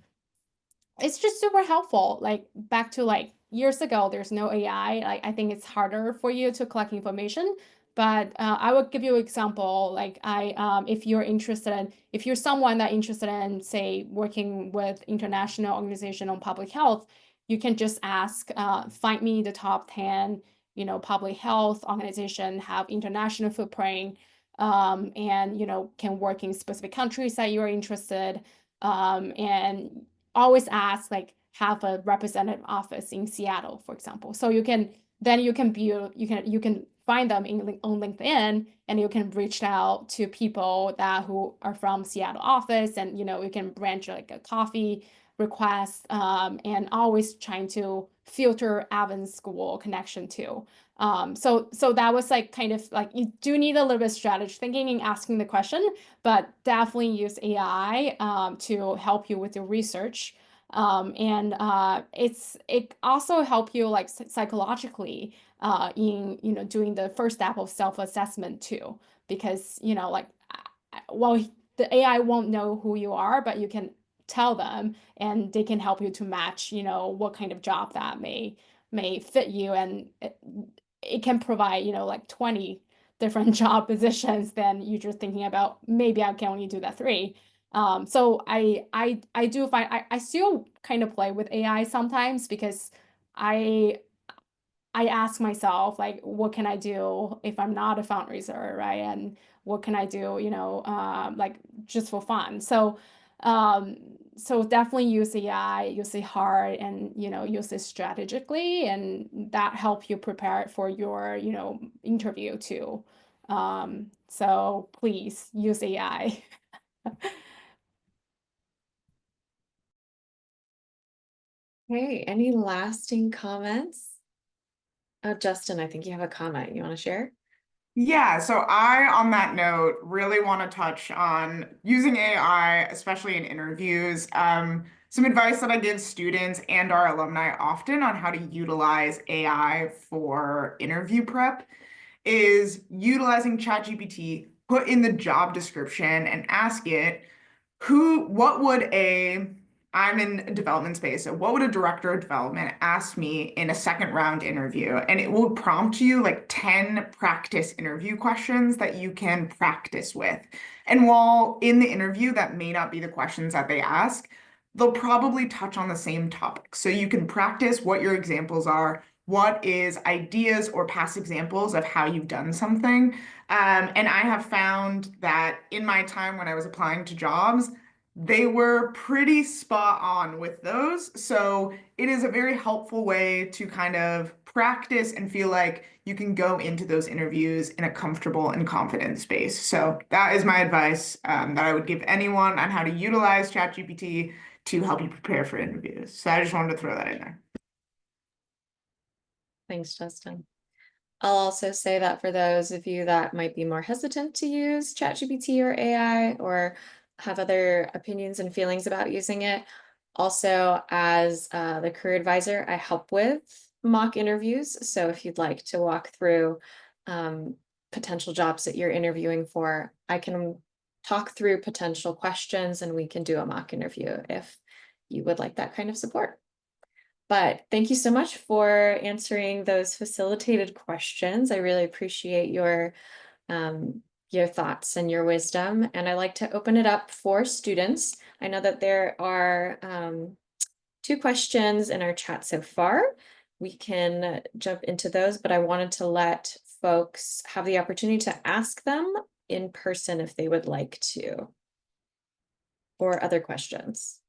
It's just super helpful. Like back to like years ago, there's no AI. Like I think it's harder for you to collect information. But I would give you an example. Like if you're interested in, if you're someone that interested in, say, working with international organization on public health, you can just ask, find me the top 10, public health organization have international footprint, and can work in specific countries that you are interested, and always ask like have a representative office in Seattle, for example. So you can build, you can find them on LinkedIn, and you can reach out to people that who are from Seattle office, and you can branch like a coffee request, and always trying to filter Evans School connection too. So that was like kind of like you do need a little bit of strategy thinking and asking the question, but definitely use AI to help you with your research. And it also help you like psychologically in doing the first step of self-assessment too, because like well, the AI won't know who you are, but you can tell them, and they can help you to match what kind of job that may fit you, and it can provide like 20 different job positions than you just thinking about maybe I can only do that 3. So I do find I still kind of play with AI sometimes, because I I ask myself like what can I do if I'm not a fundraiser, right? And what can I do, like just for fun. So definitely use AI, use it hard, and use it strategically, and that help you prepare for your interview too. So please use AI. Okay, any lasting comments? Oh, Justin, I think you have a comment you want to share? Yeah, so on that note, really want to touch on using AI, especially in interviews. Some advice that I give students and our alumni often on how to utilize AI for interview prep is utilizing ChatGPT, put in the job description and ask it, what would I'm in a development space, so what would a director of development ask me in a second round interview? And it will prompt you like 10 practice interview questions that you can practice with. And while in the interview, that may not be the questions that they ask, they'll probably touch on the same topic. So you can practice what your examples are, what is ideas or past examples of how you've done something. And I have found that in my time when I was applying to jobs, they were pretty spot on with those. So it is a very helpful way to kind of practice and feel like you can go into those interviews in a comfortable and confident space. So that is my advice that I would give anyone on how to utilize ChatGPT to help you prepare for interviews. So I just wanted to throw that in there. Thanks, Justin. I'll also say that for those of you that might be more hesitant to use ChatGPT or AI, or have other opinions and feelings about using it, also as the career advisor, I help with mock interviews. So if you'd like to walk through potential jobs that you're interviewing for, I can talk through potential questions and we can do a mock interview if you would like that kind of support. But thank you so much for answering those facilitated questions. I really appreciate your thoughts and your wisdom. And I like to open it up for students. I know that there are 2 questions in our chat so far. We can jump into those, but I wanted to let folks have the opportunity to ask them in person if they would like to, or other questions.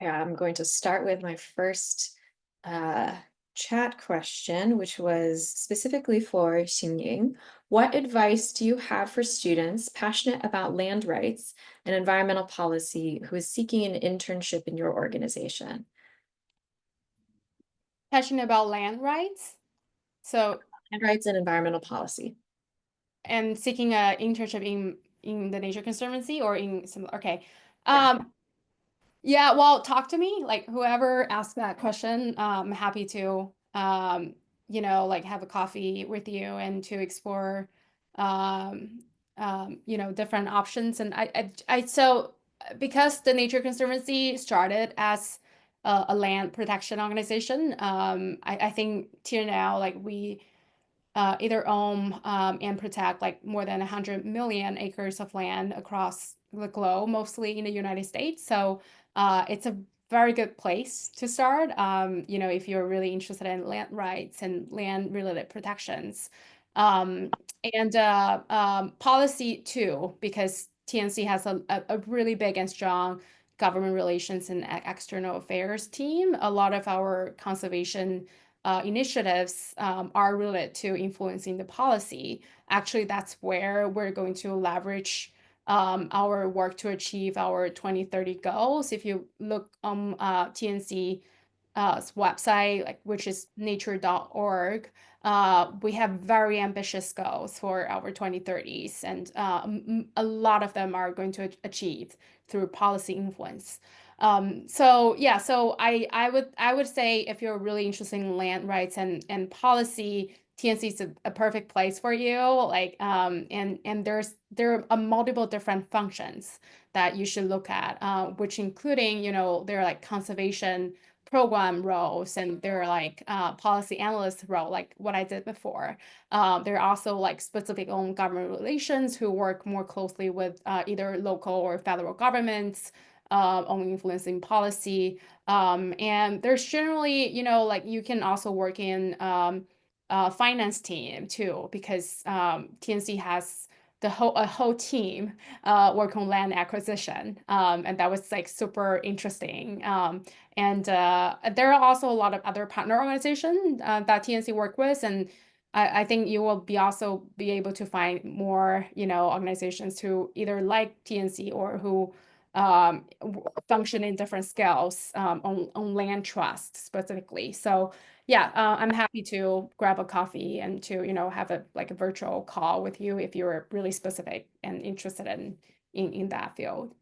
Yeah, I'm going to start with my first chat question, which was specifically for Xingying. What advice do you have for students passionate about land rights and environmental policy who is seeking an internship in your organization? Passionate about land rights. So, Land rights and environmental policy. and seeking a internship in the Nature Conservancy or in some, okay. Yeah. Yeah, well, talk to me, like whoever asked that question, I'm happy to, like have a coffee with you and to explore, different options. And so because the Nature Conservancy started as a land protection organization, I think till now, like we either own and protect like more than 100 million acres of land across the globe, mostly in the United States. So it's a very good place to start, if you're really interested in land rights and land related protections. And policy too, because TNC has a really big and strong government relations and external affairs team. A lot of our conservation initiatives are related to influencing the policy. Actually, that's where we're going to leverage our work to achieve our 2030 goals. If you look on TNC website, like which is nature.org, we have very ambitious goals for our 2030s, and a lot of them are going to achieve through policy influence. So yeah, so I would say if you're really interested in land rights and policy, TNC is a perfect place for you. Like and there are multiple different functions that you should look at, which including, there are like conservation program roles, and there are like policy analyst role, like what I did before. There are also like specific on government relations who work more closely with either local or federal governments on influencing policy. And there's generally, like you can also work in finance team too, because TNC has a whole team work on land acquisition, and that was like super interesting. And there are also a lot of other partner organizations that TNC work with, and I think you will also be able to find more, organizations who either like TNC or who function in different scales on land trust specifically. So yeah, I'm happy to grab a coffee and to, have a virtual call with you if you're really specific and interested in that field.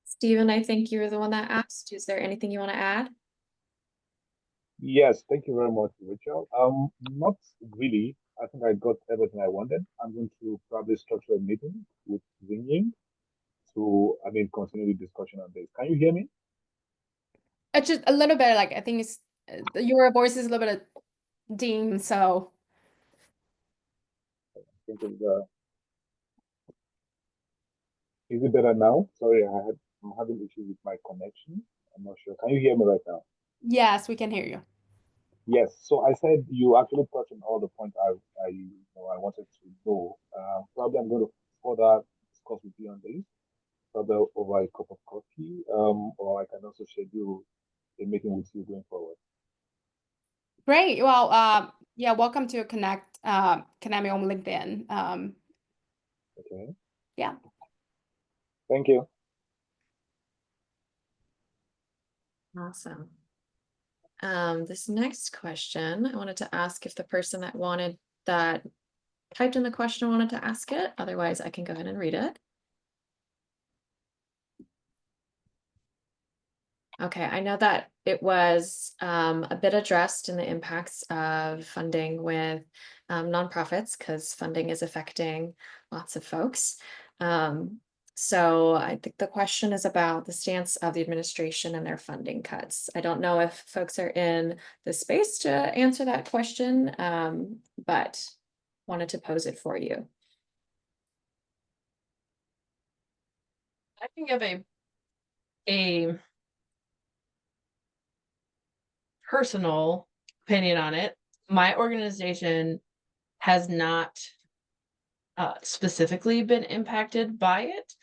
Stephen, I think you were the one that asked. Is there anything you want to add? Yes, thank you very much, Rachel. Not really. I think I got everything I wanted. I'm going to probably structure a meeting with Xingying to, continue the discussion on this. Can you hear me? It's just a little bit like, I think it's your voice is a little bit dim, so. I think is it better now? Sorry, I'm having issues with my connection. I'm not sure. Can you hear me right now? Yes, we can hear you. Yes. So I said you actually touched on all the points I wanted to know. Probably I'm going to further discuss with you on this, probably over a cup of coffee. Or I can also schedule a meeting with you going forward. Great. Well, yeah, welcome to connect me on LinkedIn. Okay. Yeah. Thank you. Awesome. This next question, I wanted to ask if the person that typed in the question wanted to ask it. Otherwise, I can go ahead and read it. Okay, I know that it was a bit addressed in the impacts of funding with nonprofits, because funding is affecting lots of folks. So I think the question is about the stance of the administration and their funding cuts. I don't know if folks are in the space to answer that question, but wanted to pose it for you. I can give a personal opinion on it. My organization has not specifically been impacted by it.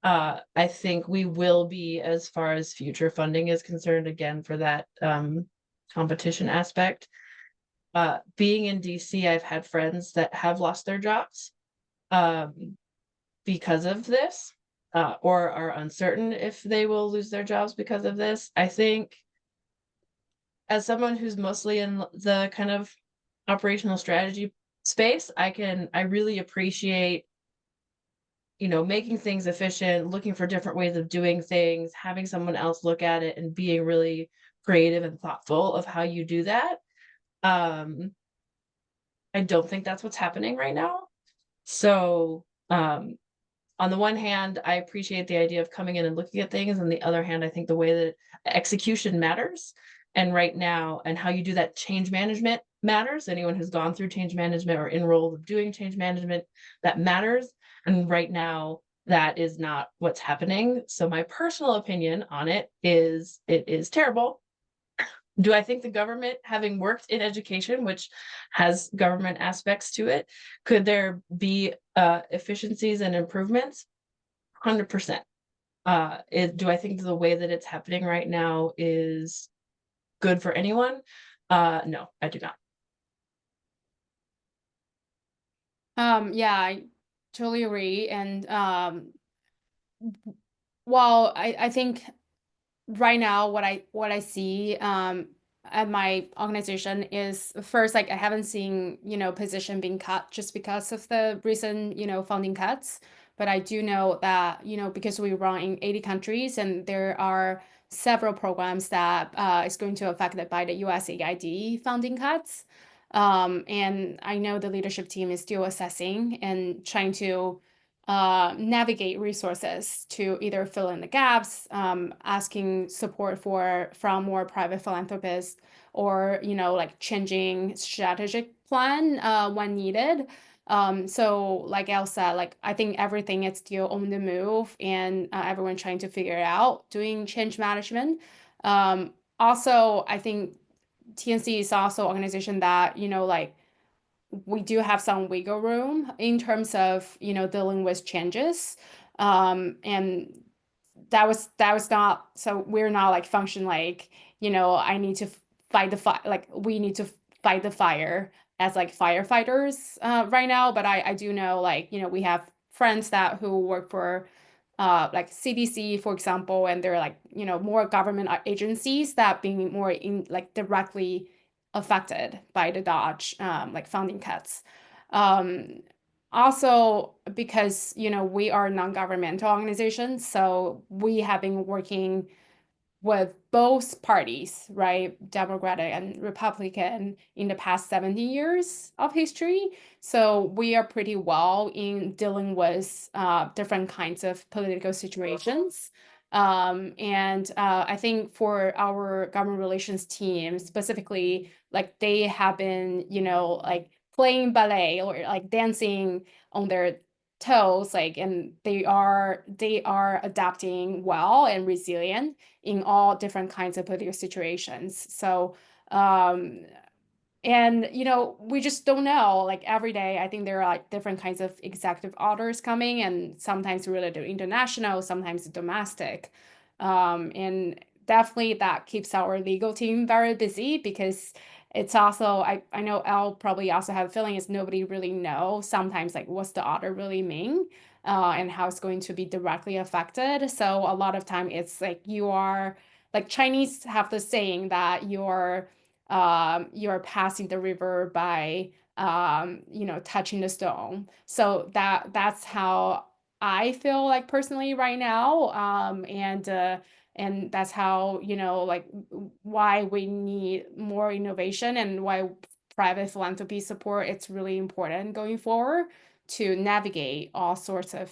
I think we will be, as far as future funding is concerned, again, for that competition aspect. Being in DC, I've had friends that have lost their jobs because of this, or are uncertain if they will lose their jobs because of this. I think as someone who's mostly in the kind of operational strategy space, I really appreciate, making things efficient, looking for different ways of doing things, having someone else look at it and being really creative and thoughtful of how you do that. I don't think that's what's happening right now. So, on the one hand, I appreciate the idea of coming in and looking at things. On the other hand, I think the way that execution matters. And right now, and how you do that change management matters. Anyone who's gone through change management or in roles of doing change management, that matters. And right now, that is not what's happening. So my personal opinion on it is terrible. Do I think the government, having worked in education, which has government aspects to it, could there be efficiencies and improvements? 100%. Do I think the way that it's happening right now is good for anyone? No, I do not. Yeah, I totally agree. And well, I think right now what I see at my organization is first, like I haven't seen, position being cut just because of the recent, funding cuts. But I do know that, because we run in 80 countries and there are several programs that is going to affected by the USAID funding cuts. And I know the leadership team is still assessing and trying to navigate resources to either fill in the gaps, asking support from more private philanthropists, or like changing strategic plan when needed. So like Elle said, like I think everything is still on the move, and everyone trying to figure it out, doing change management. Also, I think TNC is also an organization that like we do have some wiggle room in terms of dealing with changes, and that was not, so we're not like function like I need to fight the fire, like we need to fight the fire as like firefighters right now. But I do know, like we have friends that who work for like CDC, for example, and they're like more government agencies that being more in like directly affected by the Dodge like funding cuts. Um, Also, because we are non-governmental organizations, so we have been working with both parties, right, Democratic and Republican, in the past 70 years of history. So we are pretty well in dealing with different kinds of political situations. And I think for our government relations team specifically, like they have been, like playing ballet or like dancing on their toes, like, and they are adapting well and resilient in all different kinds of political situations. So, and we just don't know. Like every day, I think there are like different kinds of executive orders coming, and sometimes related to international, sometimes domestic. And definitely that keeps our legal team very busy, because it's also, I know Elle probably also have a feeling is nobody really know sometimes like what's the order really mean, and how it's going to be directly affected. So a lot of time it's like you are, like Chinese have the saying that you're passing the river by touching the stone. So that's how I feel like personally right now. And that's how like why we need more innovation, and why private philanthropy support it's really important going forward to navigate all sorts of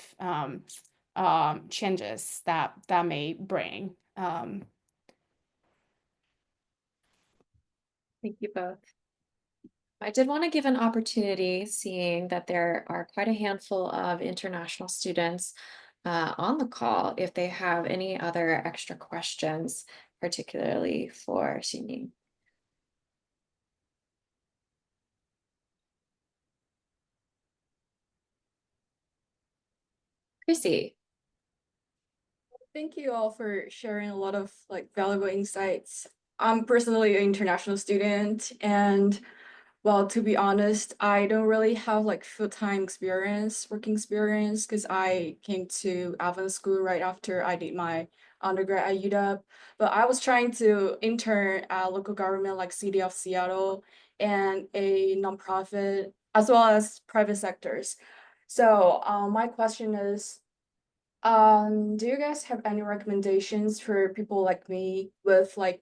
changes that may bring. Thank you both. I did want to give an opportunity, seeing that there are quite a handful of international students on the call, if they have any other extra questions, particularly for Xinyin. Chrissy. Thank you all for sharing a lot of like valuable insights. I'm personally an international student, and well, to be honest, I don't really have like full-time experience, working experience, because I came to Advent School right after I did my undergrad at UW. But I was trying to intern at local government like City of Seattle and a nonprofit, as well as private sectors. So my question is, do you guys have any recommendations for people like me with like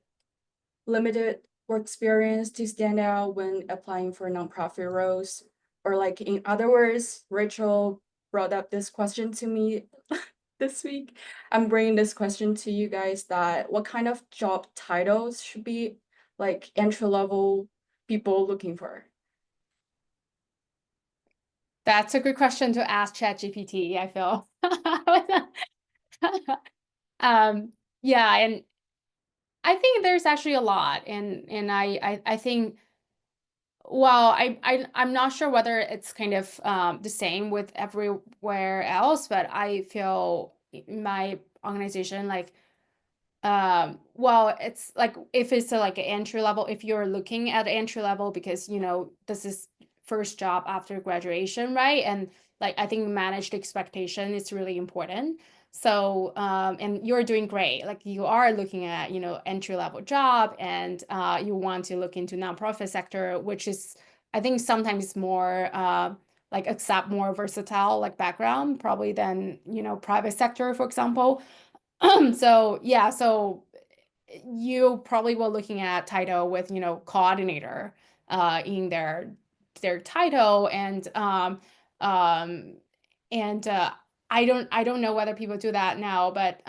limited work experience to stand out when applying for nonprofit roles? Or like in other words, Rachel brought up this question to me this week. I'm bringing this question to you guys that what kind of job titles should be like entry level people looking for? That's a good question to ask ChatGPT, I feel. Yeah, and I think there's actually a lot, and I think, well, I'm not sure whether it's kind of the same with everywhere else, but I feel in my organization, like, well, it's like if it's like an entry level, if you're looking at entry level because this is first job after graduation, right? And like I think managed expectation is really important. So and you're doing great. Like you are looking at entry level job, and you want to look into nonprofit sector, which is I think sometimes more like accept more versatile like background probably than private sector, for example. So yeah, so you probably were looking at title with coordinator in their title, um and I don't know whether people do that now, but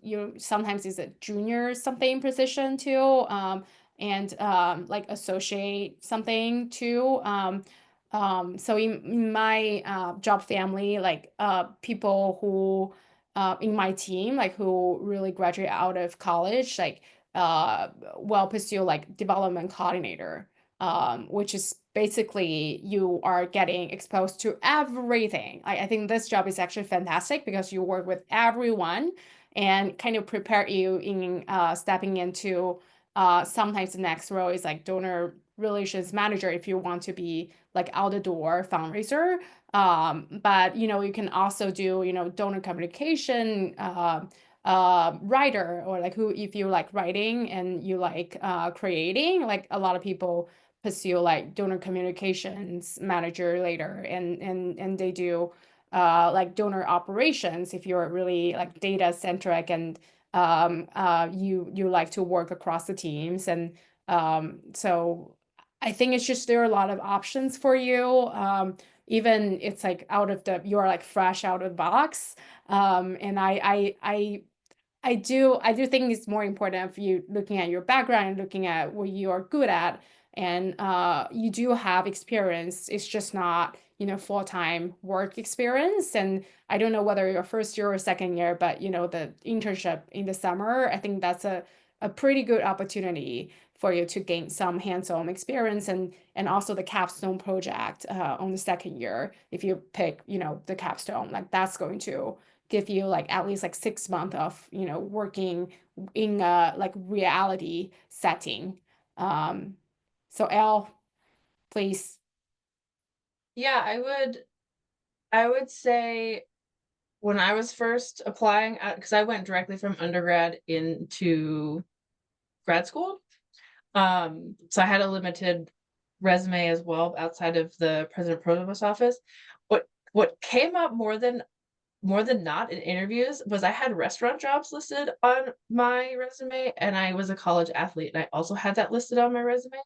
you sometimes is a junior something position too, and like associate something too. So in my job family, like people who in my team, like who really graduate out of college, like well pursue like development coordinator, which is basically you are getting exposed to everything. I think this job is actually fantastic because you work with everyone and kind of prepare you in stepping into sometimes the next role is like donor relations manager if you want to be like out the door fundraiser. But you can also do donor communication writer, or like who if you like writing and you like creating, like a lot of people pursue like donor communications manager later, and they do like donor operations if you're really like data centric, and you like to work across the teams. And so I think it's just there are a lot of options for you. Even it's like you're like fresh out of the box. And I do think it's more important if you looking at your background and looking at what you are good at, and you do have experience. It's just not full-time work experience. And I don't know whether you're first year or second year, but the internship in the summer, I think that's a pretty good opportunity for you to gain some hands-on experience, and also the capstone project on the second year. If you pick the capstone, like that's going to give you like at least like 6 months of working in a like reality setting. So Elle, please. Yeah, I would say when I was first applying, because I went directly from undergrad into grad school. So I had a limited resume as well outside of the president provost office. What came up more than not in interviews was I had restaurant jobs listed on my resume, and I was a college athlete, and I also had that listed on my resume.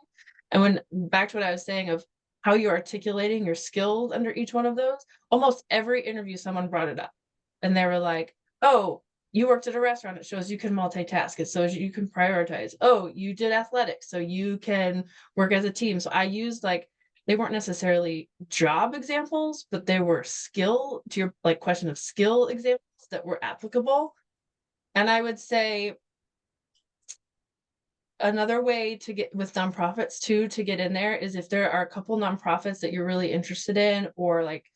And when back to what I was saying of how you're articulating your skills under each one of those, almost every interview someone brought it up. And they were like, oh, you worked at a restaurant, it shows you can multitask, it shows you can prioritize. Oh, you did athletics, so you can work as a team. So I used like, they weren't necessarily job examples, but they were skill, to your like question of skill examples that were applicable. And I would say another way to get with nonprofits too, to get in there, is if there are a couple nonprofits that you're really interested in, or like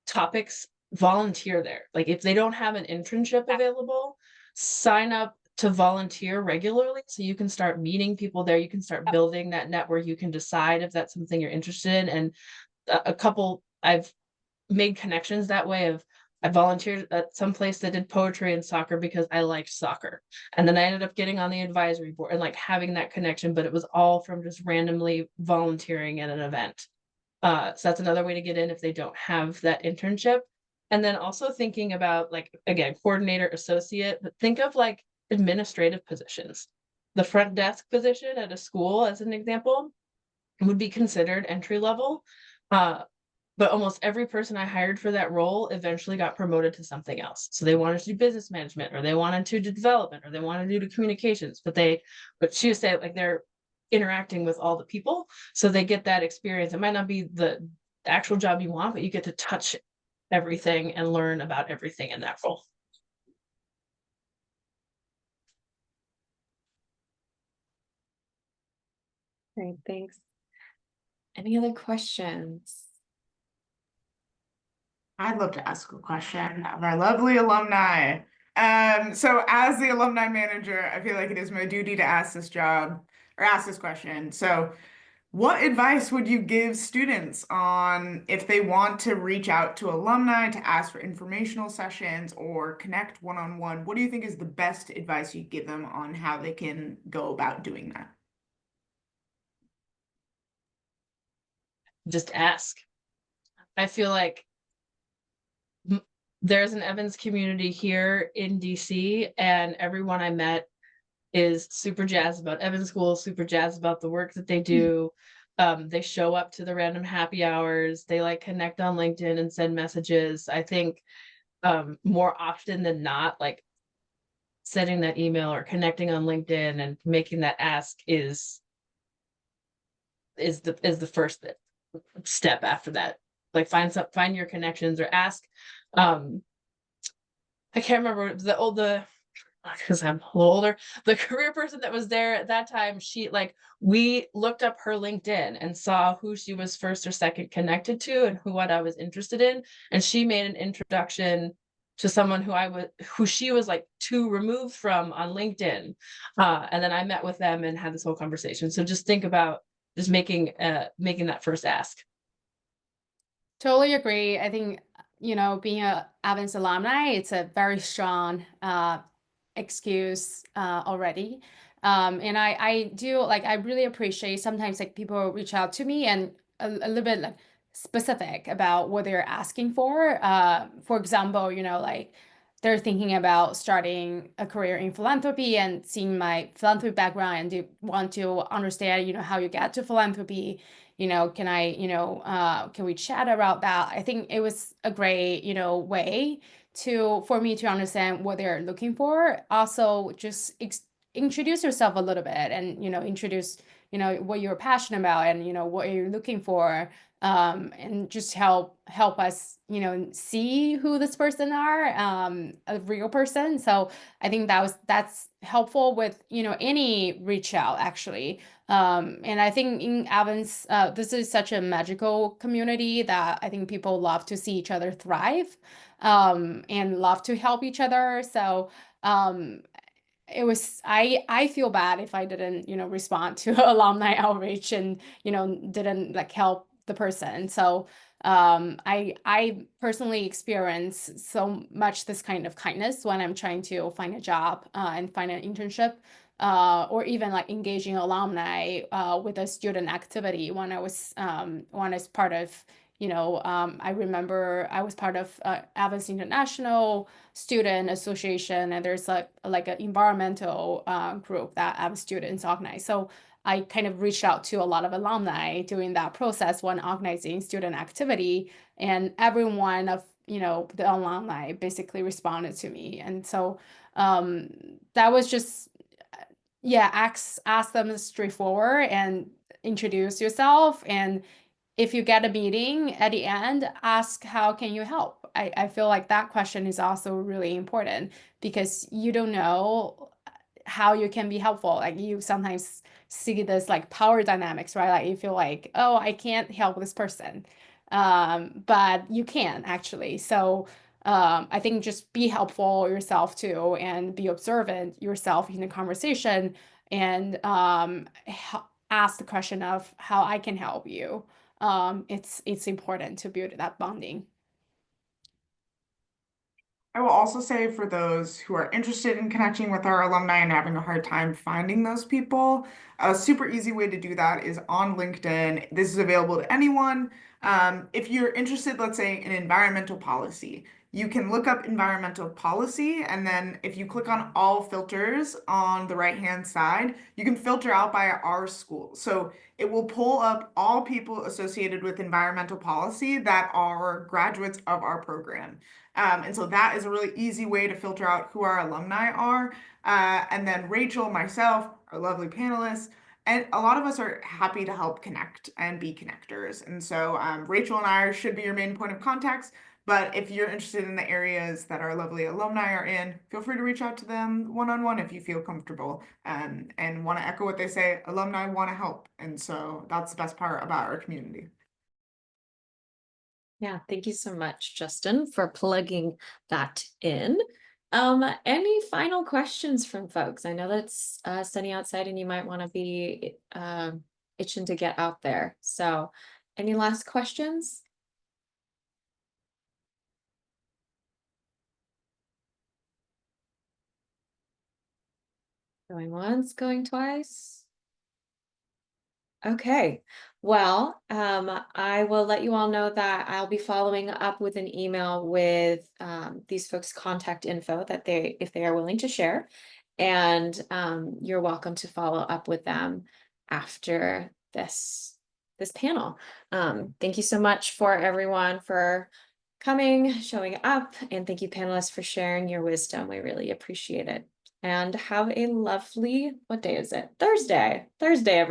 topics volunteer there. Like if they don't have an internship available, sign up to volunteer regularly so you can start meeting people there. You can start building that network. You can decide if that's something you're interested in. And a couple, I've made connections that way of I volunteered at some place that did poetry and soccer because I liked soccer. And then I ended up getting on the advisory board and like having that connection, but it was all from just randomly volunteering at an event. So that's another way to get in if they don't have that internship. And then also thinking about like, again, coordinator, associate, but think of like administrative positions. The front desk position at a school, as an example, would be considered entry level. But almost every person I hired for that role eventually got promoted to something else. So they wanted to do business management, or they wanted to do development, or they wanted to do communications. But she was saying like they're interacting with all the people, so they get that experience. It might not be the actual job you want, but you get to touch everything and learn about everything in that role. Great, thanks. Any other questions? I'd love to ask a question of our lovely alumni. So as the alumni manager, I feel like it is my duty to ask this question. So what advice would you give students on if they want to reach out to alumni to ask for informational sessions or connect one-on-one? What do you think is the best advice you'd give them on how they can go about doing that? Just ask. I feel like there's an Evans community here in DC, and everyone I met is super jazzed about Evans School, super jazzed about the work that they do. They show up to the random happy hours. They like connect on LinkedIn and send messages. I think more often than not, like sending that email or connecting on LinkedIn and making that ask is the first step after that. Like find your connections or ask. I can't remember because I'm a little older, the career person that was there at that time, we looked up her LinkedIn and saw who she was first or second connected to and what I was interested in. And she made an introduction to someone who she was like 2 removed from on LinkedIn. And then I met with them and had this whole conversation. So just think about just making that first ask. Totally agree. I think, being a Evans alumni, it's a very strong excuse already. And I do like, I really appreciate sometimes like people reach out to me and a little bit like specific about what they're asking for. For example, like they're thinking about starting a career in philanthropy and seeing my philanthropy background and do want to understand, how you get to philanthropy. Can we chat about that? I think it was a great, way for me to understand what they're looking for. Also, just introduce yourself a little bit and, introduce, what you're passionate about and, what you're looking for. And just help us, see who this person are, a real person. So I think that's helpful with, any reach out actually. And I think in Evans, this is such a magical community that I think people love to see each other thrive, and love to help each other. So, I feel bad if I didn't, respond to alumni outreach and, didn't like help the person. So, I personally experience so much this kind of kindness when I'm trying to find a job, and find an internship, or even like engaging alumni with a student activity when I was part of, I remember I was part of Evans International Student Association, and there's like an environmental group that Evans students organize. So I kind of reached out to a lot of alumni during that process when organizing student activity, and every one of the alumni basically responded to me, and so that was just ask them straightforward and introduce yourself. And if you get a meeting at the end, ask how can you help. I feel like that question is also really important because you don't know how you can be helpful. Like you sometimes see this like power dynamics, right? Like you feel like, oh, I can't help this person. But you can actually. So I think just be helpful yourself too, and be observant yourself in the conversation, and ask the question of how I can help you. It's important to build that bonding. I will also say for those who are interested in connecting with our alumni and having a hard time finding those people, a super easy way to do that is on LinkedIn. This is available to anyone. If you're interested, let's say, in environmental policy, you can look up environmental policy, and then if you click on all filters on the right-hand side, you can filter out by our school. So it will pull up all people associated with environmental policy that are graduates of our program. And so that is a really easy way to filter out who our alumni are. And then Rachel, myself, our lovely panelists, and a lot of us are happy to help connect and be connectors. And so Rachel and I should be your main point of contacts. But if you're interested in the areas that our lovely alumni are in, feel free to reach out to them one-on-one if you feel comfortable, and want to echo what they say, alumni want to help. And so that's the best part about our community. Yeah, thank you so much, Justin, for plugging that in. Any final questions from folks? I know that it's sunny outside and you might want to be itching to get out there. So any last questions? Going once, going twice. Okay, well, I will let you all know that I'll be following up with an email with these folks' contact info that if they are willing to share. And you're welcome to follow up with them after this panel. Thank you so much for everyone for coming, showing up, and thank you panelists for sharing your wisdom. We really appreciate it. And have a lovely, what day is it? Thursday, everyone.